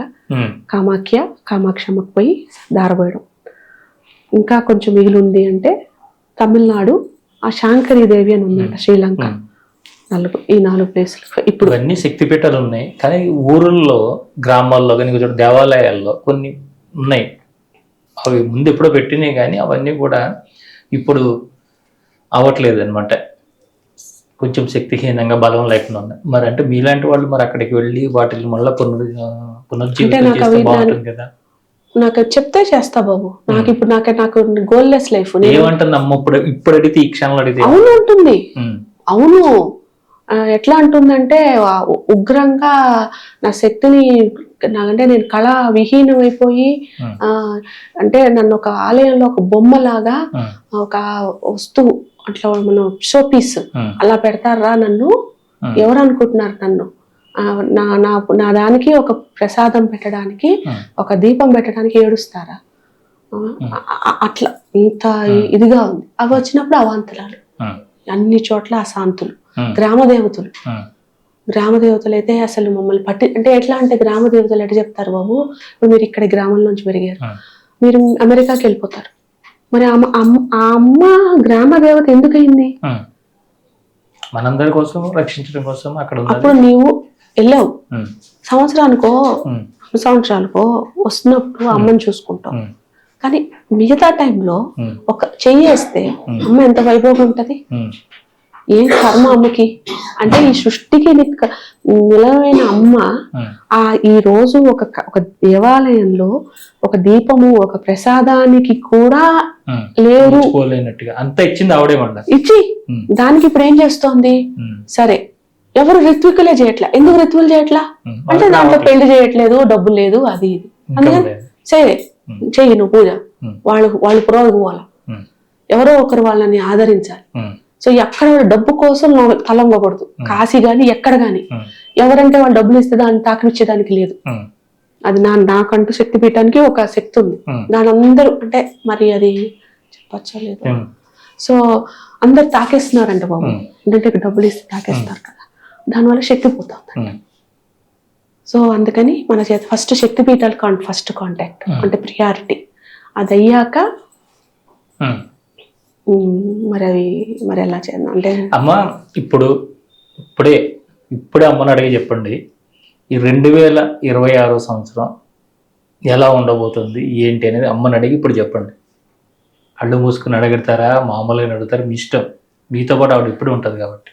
S2: కామాక్షమ్మకు పోయి దారబోయడం. ఇంకా కొంచెం మిగిలింది అంటే తమిళనాడు ఆ శాంకరీదేవి అని ఉందంట, శ్రీలంక. ఈ 4 ప్లేసులు ఇప్పుడు
S1: అన్ని శక్తిపీఠాలు ఉన్నాయి. కానీ ఊరుల్లో, గ్రామాల్లో కానీ దేవాలయాల్లో కొన్ని ఉన్నాయి. అవి ముందు ఎప్పుడో పెట్టినాయి కానీ అవన్నీ కూడా ఇప్పుడు అవ్వట్లేదు అనమాట. కొంచెం శక్తిహీనంగా, బలం లేకుండా ఉన్నాయి. మరి అంటే మీలాంటి వాళ్ళు మరి అక్కడికి వెళ్ళి వాటిని మళ్ళీ పునర్జీవితం చేస్తే బాగుంటుంది కదా.
S2: నాకు చెప్తే చేస్తా బాబు. నాకు ఇప్పుడు నాకు గోల్లెస్ లైఫ్.
S1: ఏమంటుంది అమ్మ ఇప్పుడు అడిగితే ఈ క్షణంలో అడిగితే?
S2: అవును ఉంటుంది. అవును, ఎట్లా అంటుందంటే ఉగ్రంగా నా శక్తిని నాకంటే నేను కళ విహీనం అయిపోయి అంటే నన్ను ఒక ఆలయంలో ఒక బొమ్మలాగా ఒక వస్తువు అట్లా మనం షో పీస్ అలా పెడతారా నన్ను? ఎవరు అనుకుంటున్నారు నన్ను? నా దానికి ఒక ప్రసాదం పెట్టడానికి, ఒక దీపం పెట్టడానికి ఏడుస్తారా? అట్లా ఇంత ఇదిగా ఉంది. అవి వచ్చినప్పుడు అవాంతరాలు, అన్ని చోట్ల అశాంతులు. గ్రామదేవతలు అయితే అసలు మమ్మల్ని అంటే ఎట్లా అంటే గ్రామదేవతలు ఎట్లా చెప్తారు బాబు, ఇప్పుడు మీరు ఇక్కడ గ్రామంలోంచి పెరిగారు, మీరు అమెరికాకి వెళ్ళిపోతారు. మరి ఆ అమ్మ గ్రామ దేవత ఎందుకయింది?
S1: మనందరి కోసం రక్షించడం కోసం అక్కడ.
S2: అప్పుడు నీవు వెళ్ళావు సంవత్సరానికో 2 సంవత్సరాలకో వస్తున్నప్పుడు అమ్మని చూసుకుంటావు. కానీ మిగతా టైంలో ఒక చెయ్యి వేస్తే అమ్మ ఎంత వైభవంగా ఉంటది. ఏం కర్మ అమ్మకి అంటే ఈ సృష్టికి నిలవైన అమ్మ ఈ రోజు ఒక దేవాలయంలో ఒక దీపము, ఒక ప్రసాదానికి కూడా లేదు.
S1: అంత ఇచ్చింది ఆవిడే.
S2: ఇచ్చి దానికి ఇప్పుడు ఏం చేస్తోంది? సరే, ఎవరు రిత్వికులే చేయట్లా. ఎందుకు రిత్వులు చేయట్లా అంటే దాంట్లో పెళ్లి చేయట్లేదు, డబ్బులు లేదు, అది ఇది. అందుకని సరే చెయ్యి నువ్వు పూజ. వాళ్ళు పురోగతి పోవాలి, ఎవరో ఒకరు వాళ్ళని ఆదరించాలి. సో ఎక్కడ డబ్బు కోసం తలంగకూడదు. కాశీ గాని ఎక్కడ గాని ఎవరంటే వాళ్ళు డబ్బులు ఇస్తే దాన్ని తాకనిచ్చేదానికి లేదు. అది నాకంటూ శక్తి పీఠానికి ఒక శక్తి ఉంది. దాని అందరూ అంటే మరి అది చెప్పచ్చా లేదు. సో అందరు తాకేస్తున్నారంట బాబు, ఏంటంటే డబ్బులు ఇస్తే తాకేస్తారు కదా, దానివల్ల శక్తి పోతుంది. సో అందుకని మన చేత ఫస్ట్ శక్తి పీఠాలు ఫస్ట్ కాంటాక్ట్ అంటే ప్రియారిటీ. అది అయ్యాక మరి ఎలా చేద్దాం అంటే
S1: అమ్మ ఇప్పుడే అమ్మని అడిగి చెప్పండి, ఈ 2026 సంవత్సరం ఎలా ఉండబోతుంది ఏంటి అనేది అమ్మని అడిగి ఇప్పుడు చెప్పండి. అళ్ళు మూసుకుని అడగడతారా, మామూలుగా అడుగుతారా, మీ ఇష్టం. మీతో పాటు ఆవిడ ఇప్పుడు ఉంటుంది కాబట్టి.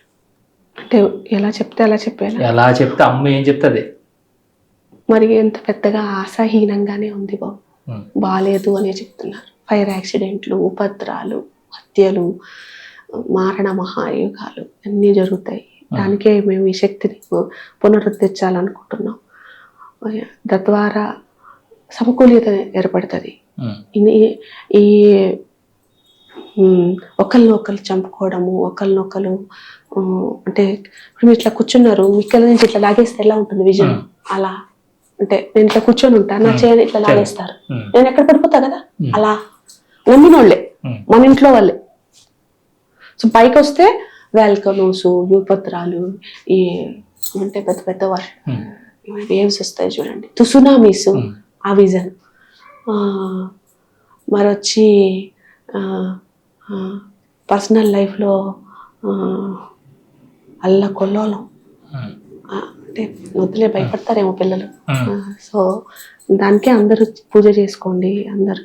S2: అంటే ఎలా చెప్తే అలా చెప్పాను.
S1: ఎలా చెప్తే అమ్మ ఏం చెప్తుంది.
S2: మరి ఎంత పెద్దగా ఆశాహీనంగానే ఉంది బాబు, బాలేదు అనే చెప్తున్నారు. ఫైర్ యాక్సిడెంట్లు, ఉపద్రాలు, హత్యలు, మారణ మహాయుగాలు అన్నీ జరుగుతాయి. దానికే మేము ఈ శక్తిని పునరుద్ధరించాలనుకుంటున్నాం. తద్వారా సమకూల్యత ఏర్పడుతుంది. ఈ ఒకరినొకరు చంపుకోవడము, ఒకరినొకరు అంటే ఇప్పుడు ఇట్లా కూర్చున్నారు, మిక్కల నుంచి ఇట్లా లాగేస్తే ఎలా ఉంటుంది విజన్, అలా అంటే నేను ఇట్లా కూర్చొని ఉంటాను, నా చేయని ఇట్లా లాగేస్తారు, నేను ఎక్కడ పడిపోతా కదా, అలా నమ్మిన వాళ్ళే మన ఇంట్లో వాళ్ళే. సో పైకి వస్తే వాల్కనోస్, ఉపద్రాలు, ఈ అంటే పెద్ద పెద్ద వేవ్స్ వస్తాయి చూడండి, సునామీస్, ఆ విజన్. మరొచ్చి పర్సనల్ లైఫ్లో అల్లకొల్లోలం, అంటే వదిలే భయపడతారేమో పిల్లలు. సో దానికే అందరూ పూజ చేసుకోండి. అందరు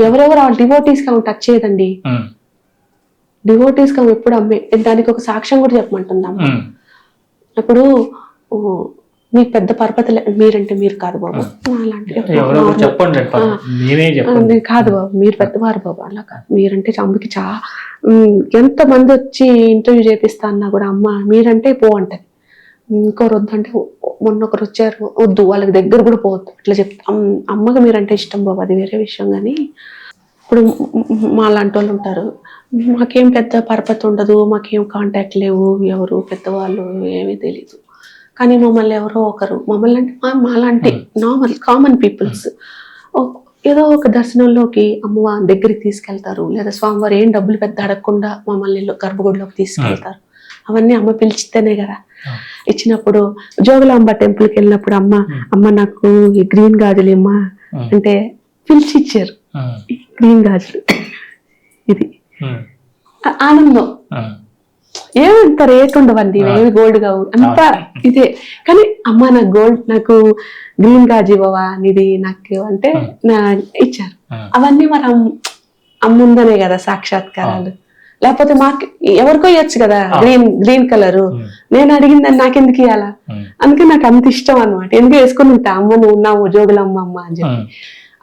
S2: ఎవరెవరు ఆ డివోటీస్ గా టచ్ చేయదండి, డివోటీస్ గా ఎప్పుడు అమ్మే. దానికి ఒక సాక్ష్యం కూడా చెప్పమంటుంది అమ్మ. ఇప్పుడు మీకు పెద్ద పరపతి మీరంటే మీరు కాదు బాబు, కాదు బాబు, మీరు పెద్దవారు బాబు, అలా కాదు. మీరంటే అమ్మకి ఎంత మంది వచ్చి ఇంటర్వ్యూ చేపిస్తా అన్నా కూడా అమ్మ మీరంటే పో అంటది. ఇంకోరు వద్దంటే, మొన్న ఒకరు వచ్చారు వద్దు, వాళ్ళకి దగ్గర కూడా పోవద్దు, ఇట్లా చెప్తా. అమ్మకి మీరంటే ఇష్టం బాబు, అది వేరే విషయం. కానీ ఇప్పుడు మా లాంటి వాళ్ళు ఉంటారు, మాకేం పెద్ద పరపతి ఉండదు, మాకేం కాంటాక్ట్ లేవు, ఎవరు పెద్దవాళ్ళు ఏమీ తెలీదు. కానీ మమ్మల్ని ఎవరో ఒకరు, మమ్మల్ని అంటే మాలాంటి నార్మల్ కామన్ పీపుల్స్ ఏదో ఒక దర్శనంలోకి అమ్మవారి దగ్గరికి తీసుకెళ్తారు, లేదా స్వామివారు ఏం డబ్బులు పెద్ద అడగకుండా మమ్మల్ని గర్భగుడిలోకి తీసుకెళ్తారు. అవన్నీ అమ్మ పిలిచితేనే కదా. ఇచ్చినప్పుడు జోగులాంబ టెంపుల్కి వెళ్ళినప్పుడు అమ్మ నాకు ఈ గ్రీన్ గాజులు అమ్మా అంటే పిలిచి ఇచ్చారు. గ్రీన్ గాజులు, ఇది ఆనందం. ఏమంత రేట్ ఉండవండి, ఏమి గోల్డ్ కావు, అంతా ఇదే. కానీ అమ్మ నాకు గోల్డ్, నాకు గ్రీన్ గాజు ఇవ్వవా నిది నాకు అంటే ఇచ్చారు. అవన్నీ మరి అమ్ముందనే కదా సాక్షాత్కారాలు. లేకపోతే మాకు ఎవరికో ఇవ్వచ్చు కదా గ్రీన్ కలరు, నేను అడిగిందని నాకెందుకు ఇవ్వాలా. అందుకే నాకు అంత ఇష్టం అనమాట. ఎందుకు వేసుకుని ఉంటా, అమ్మ నువ్వు ఉన్నావు జోగులమ్మ అమ్మ అని చెప్పి.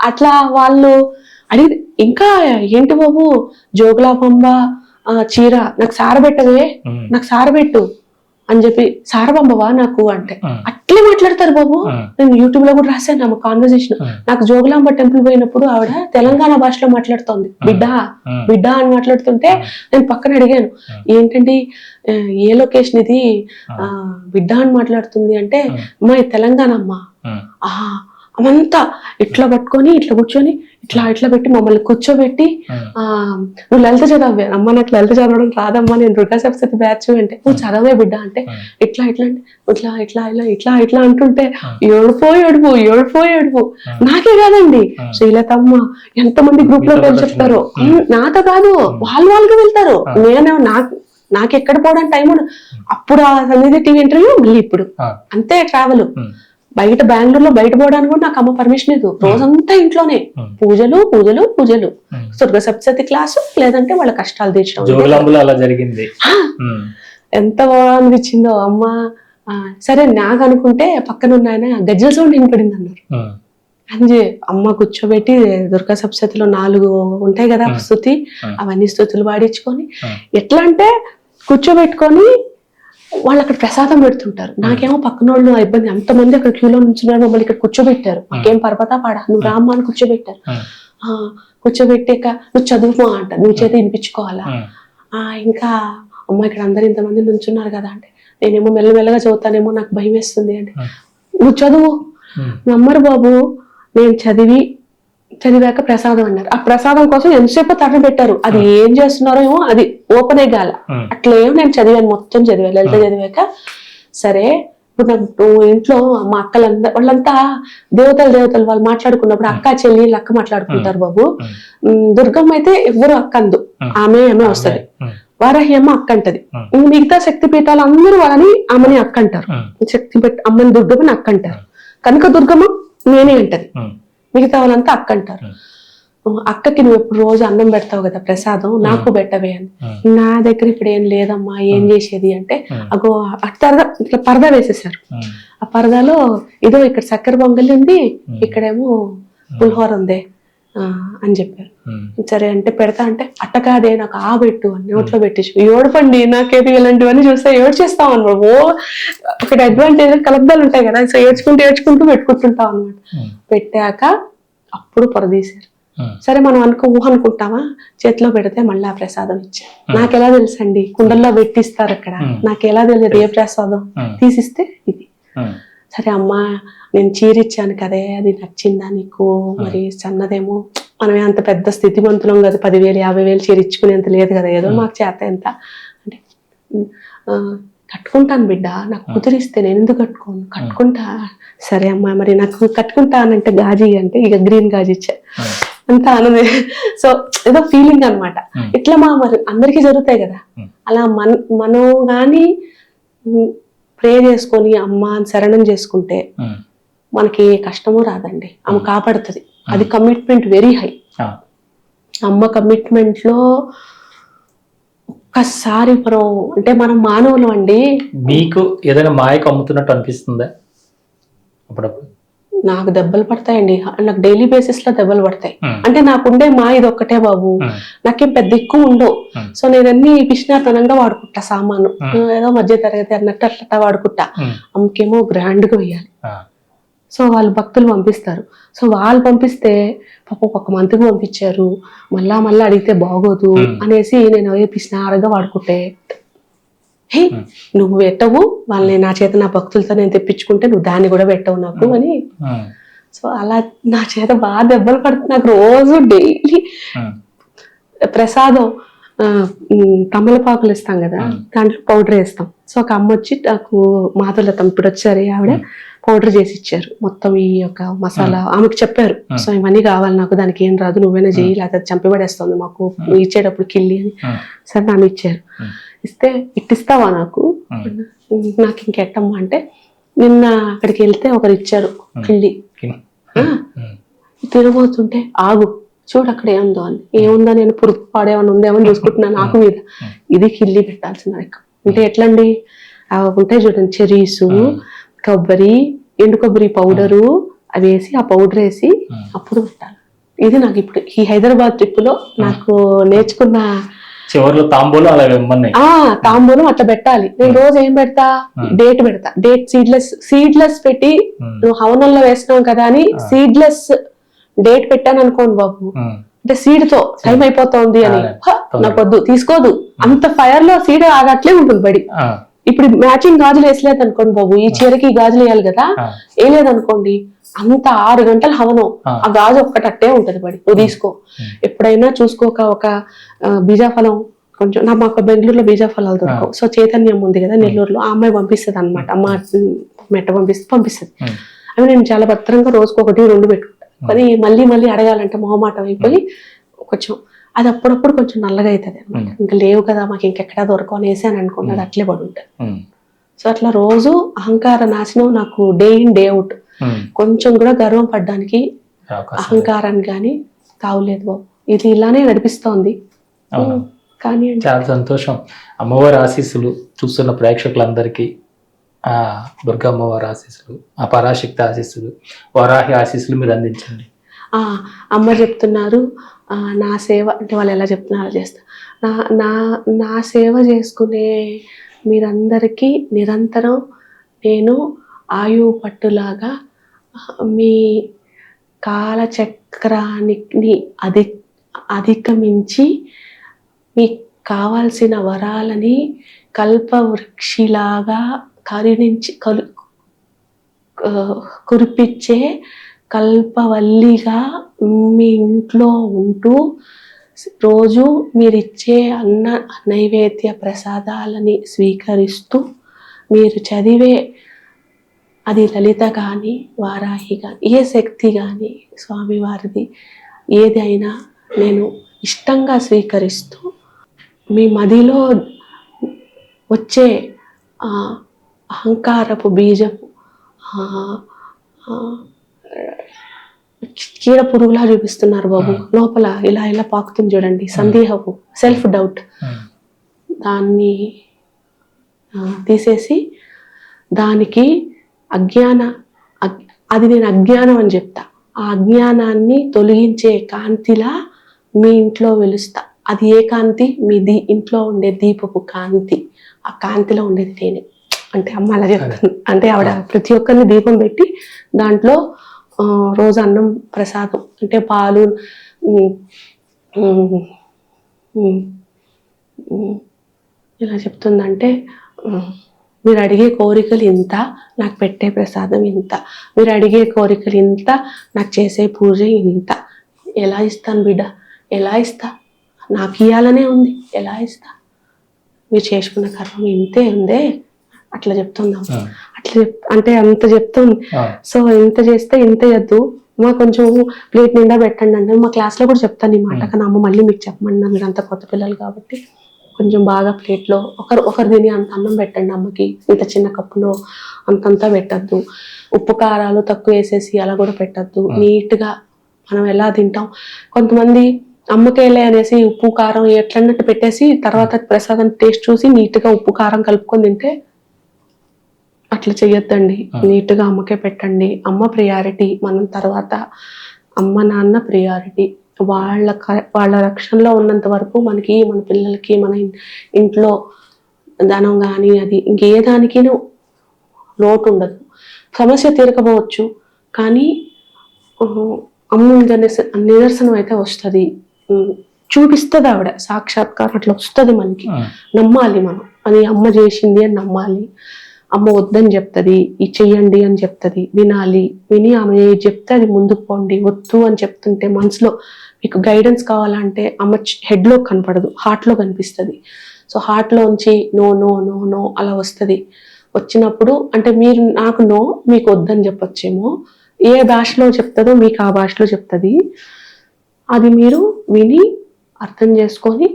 S2: అట్లా వాళ్ళు అడిగి, ఇంకా ఏంటి బాబు జోగులాంబ చీర నాకు సారబెట్టవే, నాకు సారబెట్టు అని చెప్పి, సారబంబవా నాకు అంటే అట్లే మాట్లాడతారు బాబు. నేను యూట్యూబ్ లో కూడా రాశాను ఆమె కాన్వర్సేషన్. నాకు జోగులాంబ టెంపుల్ పోయినప్పుడు ఆవిడ తెలంగాణ భాషలో మాట్లాడుతోంది, బిడ్డ అని మాట్లాడుతుంటే నేను పక్కన అడిగాను, ఏంటండి ఏ లొకేషన్ ఇది, బిడ్డ అని మాట్లాడుతుంది అంటే, అమ్మా తెలంగాణ అమ్మా. అమంతా ఇట్లా పట్టుకొని ఇట్లా కూర్చొని ఇట్లా పెట్టి మమ్మల్ని కూర్చోబెట్టి, నువ్వు లలిత చదవే అమ్మ, నాకు లలిత చదవడం రాదమ్మా, నేను దుర్గా సరస్వతి బ్యాచ్ అంటే, నువ్వు చదవే బిడ్డ అంటే, ఇట్లా అంటుంటే ఏడుపు. నాకే కాదండి, శ్రీలతమ్మ ఎంతమంది గ్రూప్ లో పేరు చెప్తారు, నాతో కాదు వాళ్ళకి వెళ్తారు. నాకు ఎక్కడ పోవడానికి టైం ఉండదు. అప్పుడు ఆ సన్నిధి టీవీ ఇంటర్వ్యూ, మళ్ళీ ఇప్పుడు అంతే ట్రావెల్. బయట బెంగళూరులో బయట పోవడానికి కూడా నాకు అమ్మ పర్మిషన్ లేదు. రోజంతా ఇంట్లోనే పూజలు. దుర్గా సప్తశతి క్లాసు, లేదంటే వాళ్ళ కష్టాలు తీర్చడం.
S1: అలా జరిగింది.
S2: ఎంత బాగా అనిపించిందో అమ్మ. సరే నాకు అనుకుంటే పక్కన ఉన్న ఆయన గజ్జల సౌండ్ వినపడింది అన్నారు. అని అమ్మ కూర్చోబెట్టి దుర్గా సప్తశతిలో 4 ఉంటాయి కదా స్తుతి, అవన్నీ స్తుతులు పాడించుకొని, ఎట్లా అంటే కూర్చోబెట్టుకొని వాళ్ళు అక్కడ ప్రసాదం పెడుతుంటారు. నాకేమో పక్కన వాళ్ళు ఇబ్బంది, అంతమంది అక్కడ క్యూలో నుంచున్నారు, మమ్మల్ని ఇక్కడ కూర్చోబెట్టారు. మాకేం పర్వతా పాడ, నువ్వు రామ్మా అని కూర్చోబెట్టారు. కూర్చోబెట్టాక నువ్వు చదువుకో అంట, నువ్వు చేతి వినిపించుకోవాలా. ఇంకా అమ్మ ఇక్కడ అందరు ఇంతమంది నుంచున్నారు కదా అంటే, నేనేమో మెల్లమెల్లగా చదువుతానేమో, నాకు భయం వేస్తుంది అంటే, నువ్వు చదువు, నమ్మరు బాబు. నేను చదివాక ప్రసాదం అన్నారు. ఆ ప్రసాదం కోసం ఎంతసేపు తరలి పెట్టారు. అది ఏం చేస్తున్నారో ఏమో, అది ఓపెనే కాల. అట్లేమో నేను చదివాను, మొత్తం చదివాను. లలిత చదివాక సరే ఇప్పుడు నాకు ఇంట్లో మా అక్కలందరూ వాళ్ళంతా దేవతలు వాళ్ళు మాట్లాడుకున్నప్పుడు అక్క చెల్లి అక్క మాట్లాడుకుంటారు బాబు. దుర్గమ్మ అయితే ఎవరు అక్క అందు, ఆమె వస్తది. వారాహి అమ్మ అక్క అంటది. మిగతా శక్తి పీఠాలు అందరూ వాళ్ళని ఆమెని అక్క అంటారు. శక్తి పీఠ అమ్మని దుర్గమ్మని అక్క అంటారు. కనుక దుర్గమ్మ నేనే అంటది. మిగతా వాళ్ళంతా అక్క అంటారు. అక్కకి నువ్వు ఎప్పుడు రోజు అన్నం పెడతావు కదా ప్రసాదం, నాకు పెట్టవే అని. నా దగ్గర ఇప్పుడు ఏం లేదమ్మా, ఏం చేసేది అంటే, అగో అట్లా ఇట్లా పరదా వేసేసారు. ఆ పరదాలో ఇదో ఇక్కడ చక్కెర పొంగలి ఉంది, ఇక్కడేమో పులిహోర ఉంది అని చెప్పారు. సరే అంటే పెడతా అంటే, అట్ట కాదే నాకు పెట్టు అని నోట్లో పెట్టేసి, ఏడుపండి నాకేది ఇలాంటివన్నీ చూస్తే ఏడ్చేస్తాం అనమాట. ఒకటి అడ్వాంటేజ్ కలబ్దాలు ఉంటాయి కదా, సో ఏడ్చుకుంటూ పెట్టుకుంటుంటాం అనమాట. పెట్టాక అప్పుడు పొరదీశారు. సరే మనం అనుకుంటామా, చేతిలో పెడితే మళ్ళీ ఆ ప్రసాదం ఇచ్చారు. నాకెలా తెలుసండి, కుండల్లో పెట్టిస్తారు అక్కడ, నాకెలా తెలియదు ఏ ప్రసాదం. తీసిస్తే ఇది. సరే అమ్మా నేను చీరిచ్చాను కదే, అది నచ్చిందా నీకు? మరి సన్నదేమో, మనమే అంత పెద్ద స్థితిమంతులం కదా, 10,000 50,000 చీరిచ్చుకునేంత లేదు కదా, ఏదో మాకు చేత ఎంత అంటే, కట్టుకుంటాను బిడ్డ, నాకు కుదిరిస్తే నేను ఎందుకు కట్టుకోను, కట్టుకుంటా. సరే అమ్మా మరి నాకు కట్టుకుంటానంటే గాజీ అంటే, ఇక గ్రీన్ గాజీ ఇచ్చా. అంత ఆనందే. సో ఏదో ఫీలింగ్ అనమాట. ఇట్లా మరి అందరికీ జరుగుతాయి కదా. అలా మనం గాని ప్రే చేసుకొని అమ్మ శరణం చేసుకుంటే మనకి ఏ కష్టమూ రాదండి. ఆమె కాపాడుతుంది. అది కమిట్మెంట్ వెరీ హై. అమ్మ కమిట్మెంట్ లో ఒక్కసారి మనం మానవులు అండి.
S1: మీకు ఏదైనా మాయకు అమ్ముతున్నట్టు అనిపిస్తుందా? అప్పుడప్పుడు
S2: నాకు దెబ్బలు పడతాయండి. నాకు డైలీ బేసిస్ లో దెబ్బలు పడతాయి. అంటే నాకుండే మా ఇది ఒక్కటే బాబు, నాకేం పెద్ద ఎక్కువ ఉండవు. సో నేను అన్ని పిచ్చినాతనంగా వాడుకుంటా సామాను, ఏదో మధ్య తరగతి అన్నట్టు అట్లా వాడుకుంటా. అమ్మకేమో గ్రాండ్ గా వేయాలి. సో వాళ్ళు భక్తులు పంపిస్తారు. సో వాళ్ళు పంపిస్తే పాపం ఒక మంత్కి పంపించారు, మళ్ళా అడిగితే బాగోదు అనేసి నేను పిచ్చినారగా వాడుకుంటే, హే నువ్వు పెట్టవు వాళ్ళని, నా చేత నా భక్తులతో నేను తెప్పించుకుంటే నువ్వు దాన్ని కూడా పెట్టవు నాకు అని. సో అలా నా చేత బాగా దెబ్బలు పడుతుంది. నాకు రోజు డైలీ ప్రసాదం తమలపాకులు ఇస్తాం కదా, దాంట్లో పౌడర్ వేస్తాం. సో ఒక అమ్మ వచ్చి నాకు మాధులతం ఇప్పుడు వచ్చారు, ఆవిడ పౌడర్ చేసి ఇచ్చారు మొత్తం ఈ యొక్క మసాలా. ఆమెకు చెప్పారు, సో ఇవన్నీ కావాలి నాకు, దానికి ఏం రాదు, నువ్వైనా చేయి లేకపోతే చంపిపడేస్తుంది మాకు ఇచ్చేటప్పుడు కిల్లి అని. సరే నన్ను ఇచ్చారు. ఇస్తే ఇట్టిస్తావా నాకు ఇంకెట్టమ్మా అంటే, నిన్న అక్కడికి వెళ్తే ఒకరు ఇచ్చారు కిల్లి. తినబోతుంటే ఆగు చూడు అక్కడ ఏముందో అని. ఏముందో నేను పురుగు పాడేమని ఉందేమో చూసుకుంటున్నాను ఆకు మీద. ఇది కిల్లి పెట్టాల్సిన అంటే ఎట్లండి, ఉంటాయి చూడండి చెరీసు, కొబ్బరి, ఎండు కొబ్బరి పౌడరు అవి వేసి, ఆ పౌడర్ వేసి అప్పుడు పెట్టాలి. ఇది నాకు ఇప్పుడు ఈ హైదరాబాద్ ట్రిప్ లో నాకు నేర్చుకున్న
S1: చివరిలో తాంబూలం అలా
S2: తాంబూలం అట్లా పెట్టాలి. నేను రోజు ఏం పెడతా, డేట్ పెడతా. డేట్ సీడ్లెస్ పెట్టి, నువ్వు హవనంలో వేసినావు కదా అని సీడ్లెస్ డేట్ పెట్టాను అనుకోండి బాబు, అంటే సీడ్ తో టైం అయిపోతుంది అని నాకు వద్దు, తీసుకోదు. అంత ఫైర్ లో సీడ్ ఆగట్లే ఉంటుంది బడి. ఇప్పుడు మ్యాచింగ్ గాజులు వేసలేదు అనుకోండి బాబు, ఈ చీరకి గాజులు వేయాలి కదా, వేయలేదనుకోండి అంత 6 గంటలు హవనం, ఆ గాజు ఒక్కటట్టే ఉంటది బడి. నువ్వు తీసుకో, ఎప్పుడైనా చూసుకోక. ఒక బీజాఫలం కొంచెం మాకు బెంగళూరులో బీజాఫలాలు దొరకవు. సో చైతన్యం ఉంది కదా నెల్లూరులో, ఆ అమ్మాయి పంపిస్తుంది అనమాట. అమ్మ మెట్ట పంపిస్తుంది. అవి నేను చాలా భద్రంగా రోజుకు 1 2 పెట్టుకుంటా. కానీ మళ్ళీ అడగాలంటే మొహమాటం అయిపోయి కొంచెం అది అప్పుడప్పుడు కొంచెం నల్లగా అవుతుంది అనమాట. ఇంకా లేవు కదా మాకు ఇంకెక్కడా దొరకవు అని వేసాను అనుకోండి, అది అట్లే పడి ఉంటుంది. సో అట్లా రోజు అహంకార నాశనం నాకు డే ఇన్ డే అవుట్. కొంచెం కూడా గర్వం పడ్డానికి అహంకారాన్ని కానీ తావులేదు బాబు. ఇది ఇలానే నడిపిస్తోంది. కానీ
S1: చాలా సంతోషం. అమ్మవారి ఆశీస్సులు చూస్తున్న ప్రేక్షకులందరికీ ఆ దుర్గా అమ్మవారి ఆశీస్సులు, ఆ పరాశక్తి ఆశీస్సులు, వరాహి ఆశీస్సులు మీరు అందించండి.
S2: అమ్మ చెప్తున్నారు నా సేవ అంటే, వాళ్ళు ఎలా చెప్తున్నారు చేస్తా. నా సేవ చేసుకునే మీరందరికీ నిరంతరం నేను ఆయువు పట్టులాగా మీ కాలచక్రాన్ని అధిగమించి మీ కావాల్సిన వరాలని కల్పవృక్షిలాగా కరుణించి కురిపించే కల్పవల్లిగా మీ ఇంట్లో ఉంటూ రోజు మీరిచ్చే అన్న నైవేద్య ప్రసాదాలని స్వీకరిస్తూ మీరు చదివే అది లలిత కానీ వారాహి కానీ ఏ శక్తి కానీ స్వామివారిది ఏదైనా నేను ఇష్టంగా స్వీకరిస్తూ మీ మదిలో వచ్చే అహంకారపు బీజము చీడ పురుగులా చూపిస్తున్నారు బాబు, లోపల ఇలా ఇలా పాకుతుంది చూడండి, సందేహపు సెల్ఫ్ డౌట్, దాన్ని తీసేసి దానికి అది నేను అజ్ఞానం అని చెప్తా, ఆ అజ్ఞానాన్ని తొలగించే కాంతిలా మీ ఇంట్లో వెలుస్తా. అది ఏ కాంతి? మీ ఇంట్లో ఉండే దీపపు కాంతి, ఆ కాంతిలో ఉండేది నేనే అంటే అమ్మ అలా చెప్తుంది. అంటే ఆవిడ ప్రతి ఒక్కరిని దీపం పెట్టి దాంట్లో రోజు అన్నం ప్రసాదం అంటే పాలు ఇలా చెప్తుందంటే, మీరు అడిగే కోరికలు ఇంత, నాకు పెట్టే ప్రసాదం ఇంత, మీరు అడిగే కోరికలు ఇంత, నాకు చేసే పూజ ఇంత. ఎలా ఇస్తాను బిడ్డ, ఎలా ఇస్తా? నాకు ఇయ్యాలనే ఉంది, ఎలా ఇస్తా? మీరు చేసుకున్న కర్మ ఇంతే ఉందే, అట్లా చెప్తుందాం. అట్లా అంటే అంత చెప్తుంది. సో ఇంత చేస్తే ఇంత వద్దు మా, కొంచెం ప్లేట్ నిండా పెట్టండి అంటే మా క్లాస్లో కూడా చెప్తాను ఈ మాట, కానీ అమ్మ మళ్ళీ మీకు చెప్పమన్నా, మీరు అంత కొత్త పిల్లలు కాబట్టి కొంచెం బాగా ప్లేట్లో ఒకరు తిని అంత అన్నం పెట్టండి అమ్మకి, ఇంత చిన్న కప్పులో అంతంతా పెట్టద్దు, ఉప్పు కారాలు తక్కువ వేసేసి అలా కూడా పెట్టద్దు, నీట్గా మనం ఎలా తింటాం. కొంతమంది అమ్మకేలే అనేసి ఉప్పు కారం ఎట్లన్నట్టు పెట్టేసి తర్వాత ప్రసాదం టేస్ట్ చూసి నీట్గా ఉప్పు కారం కలుపుకొని తింటే, అట్లా చెయ్యొద్దండి. నీట్గా అమ్మకే పెట్టండి. అమ్మ ప్రియారిటీ, మనం తర్వాత అమ్మ నాన్న ప్రియారిటీ. వాళ్ళ రక్షణలో ఉన్నంత వరకు మనకి, మన పిల్లలకి, మన ఇంట్లో ధనం కానీ అది ఇంకే దానికి లోటు ఉండదు. సమస్య తీరకపోవచ్చు కానీ అమ్మ నిదర్శనం అయితే వస్తుంది, చూపిస్తుంది ఆవిడ సాక్షాత్కారం, అట్లా వస్తుంది మనకి. నమ్మాలి మనం, అది అమ్మ చేసింది అని నమ్మాలి. అమ్మ వద్దని చెప్తుంది, ఇది చెయ్యండి అని చెప్తుంది, వినాలి. విని ఆమె చెప్తే అది ముందుకు పోండి. వద్దు అని చెప్తుంటే మనసులో మీకు గైడెన్స్ కావాలంటే అమ్మ హెడ్లో కనపడదు, హార్ట్లో కనిపిస్తుంది. సో హార్ట్లోంచి నో నో నో నో అలా వస్తుంది. వచ్చినప్పుడు అంటే మీరు నాకు నో, మీకు వద్దని చెప్పొచ్చేమో, ఏ భాషలో చెప్తుందో మీకు ఆ భాషలో చెప్తుంది. అది మీరు విని అర్థం చేసుకొని,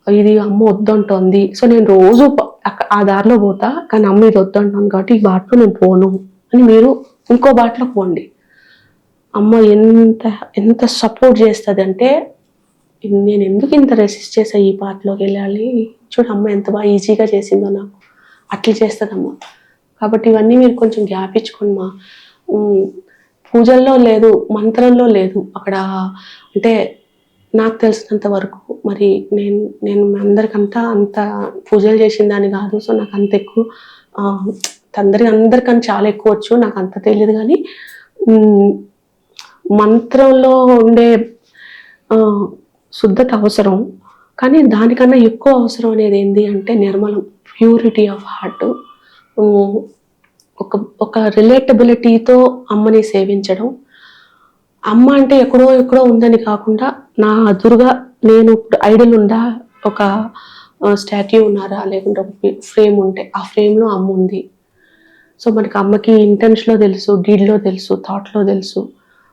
S2: ఇది అమ్మ వద్దంటోంది, సో నేను రోజు ఆ దారిలో పోతా, కానీ అమ్మ ఇది వద్దంటాను కాబట్టి ఈ బాటలో నేను పోను అని మీరు ఇంకో బాటలో పోండి. అమ్మ ఎంత సపోర్ట్ చేస్తుంది అంటే, నేను ఎందుకు ఇంత రెసిస్ట్ చేసా ఈ పాటలోకి వెళ్ళాలి, చూడు అమ్మ ఎంత బాగా ఈజీగా చేసిందో నాకు, అట్లా చేస్తుంది అమ్మ. కాబట్టి ఇవన్నీ మీరు కొంచెం గ్యాప్ ఇచ్చుకోండి మా. పూజల్లో లేదు, మంత్రంలో లేదు అక్కడ. అంటే నాకు తెలిసినంత వరకు, మరి నేను అందరికంతా అంత పూజలు చేసిన దాన్ని కాదు, సో నాకు అంత ఎక్కువ అందరికన్నా చాలా ఎక్కువ వచ్చు, నాకు అంత తెలియదు. కానీ మంత్రంలో ఉండే శుద్ధత అవసరం, కానీ దానికన్నా ఎక్కువ అవసరం అనేది ఏంటి అంటే నిర్మలం, ప్యూరిటీ ఆఫ్ హార్ట్. ఒక రిలేటబిలిటీతో అమ్మని సేవించడం. అమ్మ అంటే ఎక్కడో ఉందని కాకుండా, నా ఎదురుగా నేను ఇప్పుడు ఐడల్ ఉందా, ఒక స్టాట్యూ ఉన్నారా, లేకుంటే ఒక ఫ్రేమ్ ఉంటే ఆ ఫ్రేమ్లో అమ్మ ఉంది. సో మనకి అమ్మకి ఇంటెన్షన్లో తెలుసు, డీడ్లో తెలుసు, థాట్లో తెలుసు.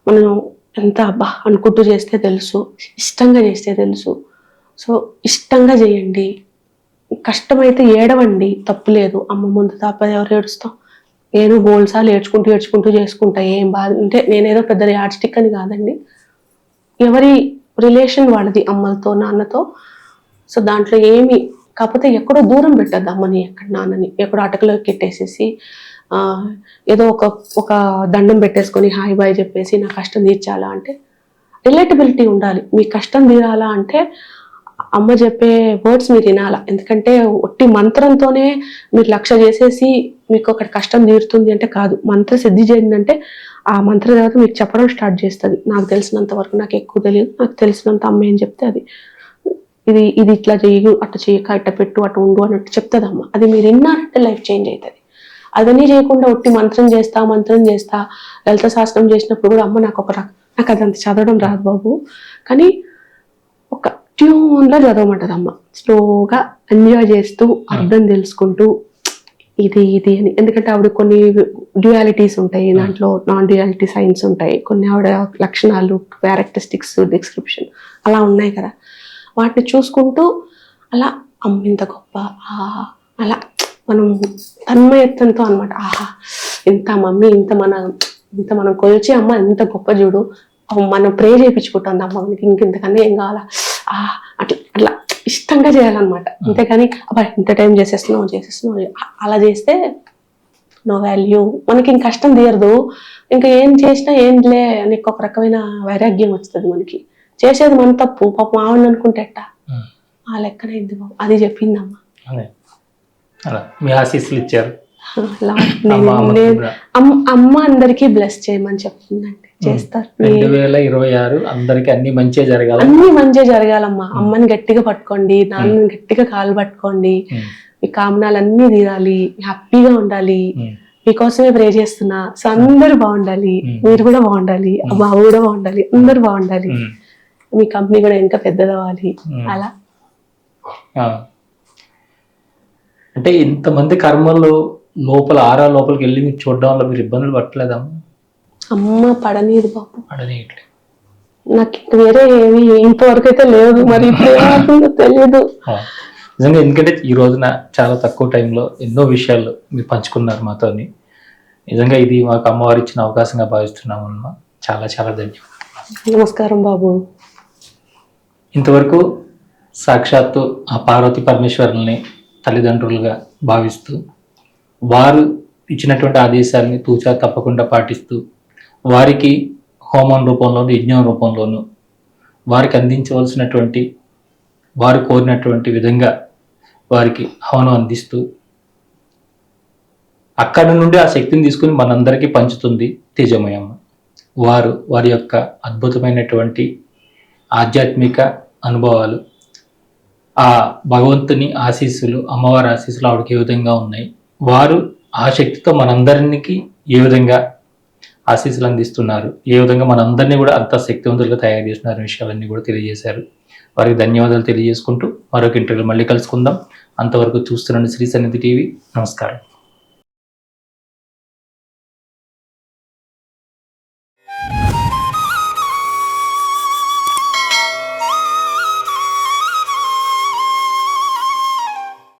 S2: మనం ఎంత అబ్బా అనుకుంటూ చేస్తే తెలుసు, ఇష్టంగా చేస్తే తెలుసు. సో ఇష్టంగా చేయండి. కష్టమైతే ఏడవండి, తప్పులేదు. అమ్మ ముందు తప్ప ఎవరు ఏడుస్తాం? నేను గోల్సార్లు ఏడ్చుకుంటూ చేసుకుంటా, ఏం బాధ అంటే నేనేదో పెద్ద యాడ్ స్టిక్ అని కాదండి. ఎవరి రిలేషన్ వాళ్ళది అమ్మలతో నాన్నతో. సో దాంట్లో ఏమి, కాకపోతే ఎక్కడో దూరం పెట్టద్దు అమ్మని, ఎక్కడ నాన్నని ఎక్కడో అటకలో కెట్టేసేసి ఏదో ఒక దండం పెట్టేసుకొని హాయ్ బాయ్ చెప్పేసి నా కష్టం తీర్చాలా అంటే, రిలేటబిలిటీ ఉండాలి. మీ కష్టం తీరాలా అంటే అమ్మ చెప్పే వర్డ్స్ మీరు వినాలా. ఎందుకంటే ఒట్టి మంత్రంతోనే మీరు లక్ష్య చేసేసి మీకు ఒకటి కష్టం తీరుతుంది అంటే కాదు. మంత్ర సిద్ధి చేయిందంటే ఆ మంత్ర దేవత మీకు చెప్పడం స్టార్ట్ చేస్తుంది. నాకు తెలిసినంత వరకు, నాకు ఎక్కువ తెలియదు, నాకు తెలిసినంత అమ్మ ఏం చెప్తే అది ఇది ఇది ఇట్లా చేయు, అట్లా చేయక, ఇట్లా పెట్టు, అట్లా ఉండు అన్నట్టు చెప్తుందమ్మ. అది మీరు విన్నారంటే లైఫ్ చేంజ్ అవుతుంది. అదన్నీ చేయకుండా ఒట్టి మంత్రం చేస్తా లలిత శాస్త్రం చేసినప్పుడు కూడా అమ్మ నాకు నాకు అదంత చదవడం రాదు బాబు, కానీ ఒక ట్యూన్లో చదవమంటది అమ్మ. స్లోగా ఎంజాయ్ చేస్తూ అర్థం తెలుసుకుంటూ ఇది ఇది అని. ఎందుకంటే ఆవిడ కొన్ని డ్యూయాలిటీస్ ఉంటాయి దాంట్లో, నాన్ డ్యూయాలిటీ సైన్స్ ఉంటాయి, కొన్ని ఆవిడ లక్షణాలు, క్యారెక్టరిస్టిక్స్, డిస్క్రిప్షన్ అలా ఉన్నాయి కదా. వాటిని చూసుకుంటూ అలా అమ్మ ఇంత గొప్ప, అలా మనం తన్మయత్వంతో అనమాట. ఆహా ఇంత మమ్మీ, ఇంత మనం కొలిచి అమ్మ ఇంత గొప్ప చూడు, మనం ప్రే చేయించుకుంటుంది అమ్మ మనకి, ఇంకెంతకన్నా ఏం కావాలా, అట్లా అట్లా ఇష్టంగా చేయాలన్నమాట. అంతేకాని అబ్బా ఇంత టైం చేసేస్తున్నావు అలా చేస్తే నో వాల్యూ, మనకి ఇంక కష్టం తీరదు. ఇంకా ఏం చేసినా ఏంలే అని ఒక రకమైన వైరాగ్యం వస్తుంది మనకి. చేసేది మన తప్పు, పాపం ఆవిడ అనుకుంటే ఎట్టా, ఆ లెక్కనైంది బాబు. అది చెప్పిందమ్మ.
S1: అలా మీ ఆశీస్సులు ఇచ్చారు.
S2: అమ్మ అందరికీ బ్లెస్ చేయమని చెప్తుందండి, చేస్తారు.
S1: 2026 అందరికి అన్ని మంచిగా జరగాలి,
S2: అన్ని మంచిగా జరగాలమ్మా. అమ్మని గట్టిగా పట్టుకోండి, నాన్నని గట్టిగా కాలు పట్టుకోండి, మీ కామనాలన్నీ తీరాలి, హ్యాపీగా ఉండాలి. మీకోసమే ప్రే చేస్తున్నా. సో అందరూ బాగుండాలి, మీరు కూడా బాగుండాలి, మా కూడా బాగుండాలి, అందరూ బాగుండాలి, మీ కంపెనీ కూడా ఇంకా పెద్దదవ్వాలి. అలా
S1: అంటే ఇంతమంది కర్మలు లోపల ఆరా లోపలికి వెళ్ళి మీరు చూడడం వల్ల మీరు ఇబ్బందులు పట్టలేదమ్మా?
S2: అమ్మ పడనీదు బాబు,
S1: పడనీయట్లేదు.
S2: నాకు వేరే ఏమి ఇంతవరకు అయితే లేదు, మరి ఇప్పుడు ఏమవుతుందో తెలియదు
S1: నిజంగా. ఎందుకంటే ఈ రోజున చాలా తక్కువ టైంలో ఎన్నో విషయాలు మీరు పంచుకున్నారు మాతోని. నిజంగా ఇది మాకు అమ్మవారు ఇచ్చిన అవకాశంగా భావిస్తున్నాము అమ్మా. చాలా చాలా ధన్యవాదాలు.
S2: నమస్కారం బాబు.
S1: ఇంతవరకు సాక్షాత్తు ఆ పార్వతీ పరమేశ్వరుల్ని తల్లిదండ్రులుగా భావిస్తూ, వారు ఇచ్చినటువంటి ఆదేశాలని తూచా తప్పకుండా పాటిస్తూ, వారికి హోమం రూపంలోను, యజ్ఞం రూపంలోను వారికి అందించవలసినటువంటి, వారు కోరినటువంటి విధంగా వారికి హవనం అందిస్తూ, అక్కడి నుండి ఆ శక్తిని తీసుకుని మనందరికీ పంచుతుంది తేజమయమ్మ. వారి యొక్క అద్భుతమైనటువంటి ఆధ్యాత్మిక అనుభవాలు, ఆ భగవంతుని ఆశీస్సులు, అమ్మవారి ఆశీస్సులు ఆవిడకి ఏ విధంగా ఉన్నాయి, వారు ఆ శక్తితో మనందరికి ఏ విధంగా ఆశీస్సులు అందిస్తున్నారు, ఏ విధంగా మనందరినీ కూడా అంత శక్తివంతులుగా తయారు చేస్తున్నారు విషయాలన్నీ కూడా తెలియజేశారు. వారికి ధన్యవాదాలు తెలియజేసుకుంటూ మరొక ఇంటర్వ్యూలో మళ్ళీ కలుసుకుందాం. అంతవరకు చూస్తున్నాను శ్రీ సన్నిధి టీవీ. నమస్కారం.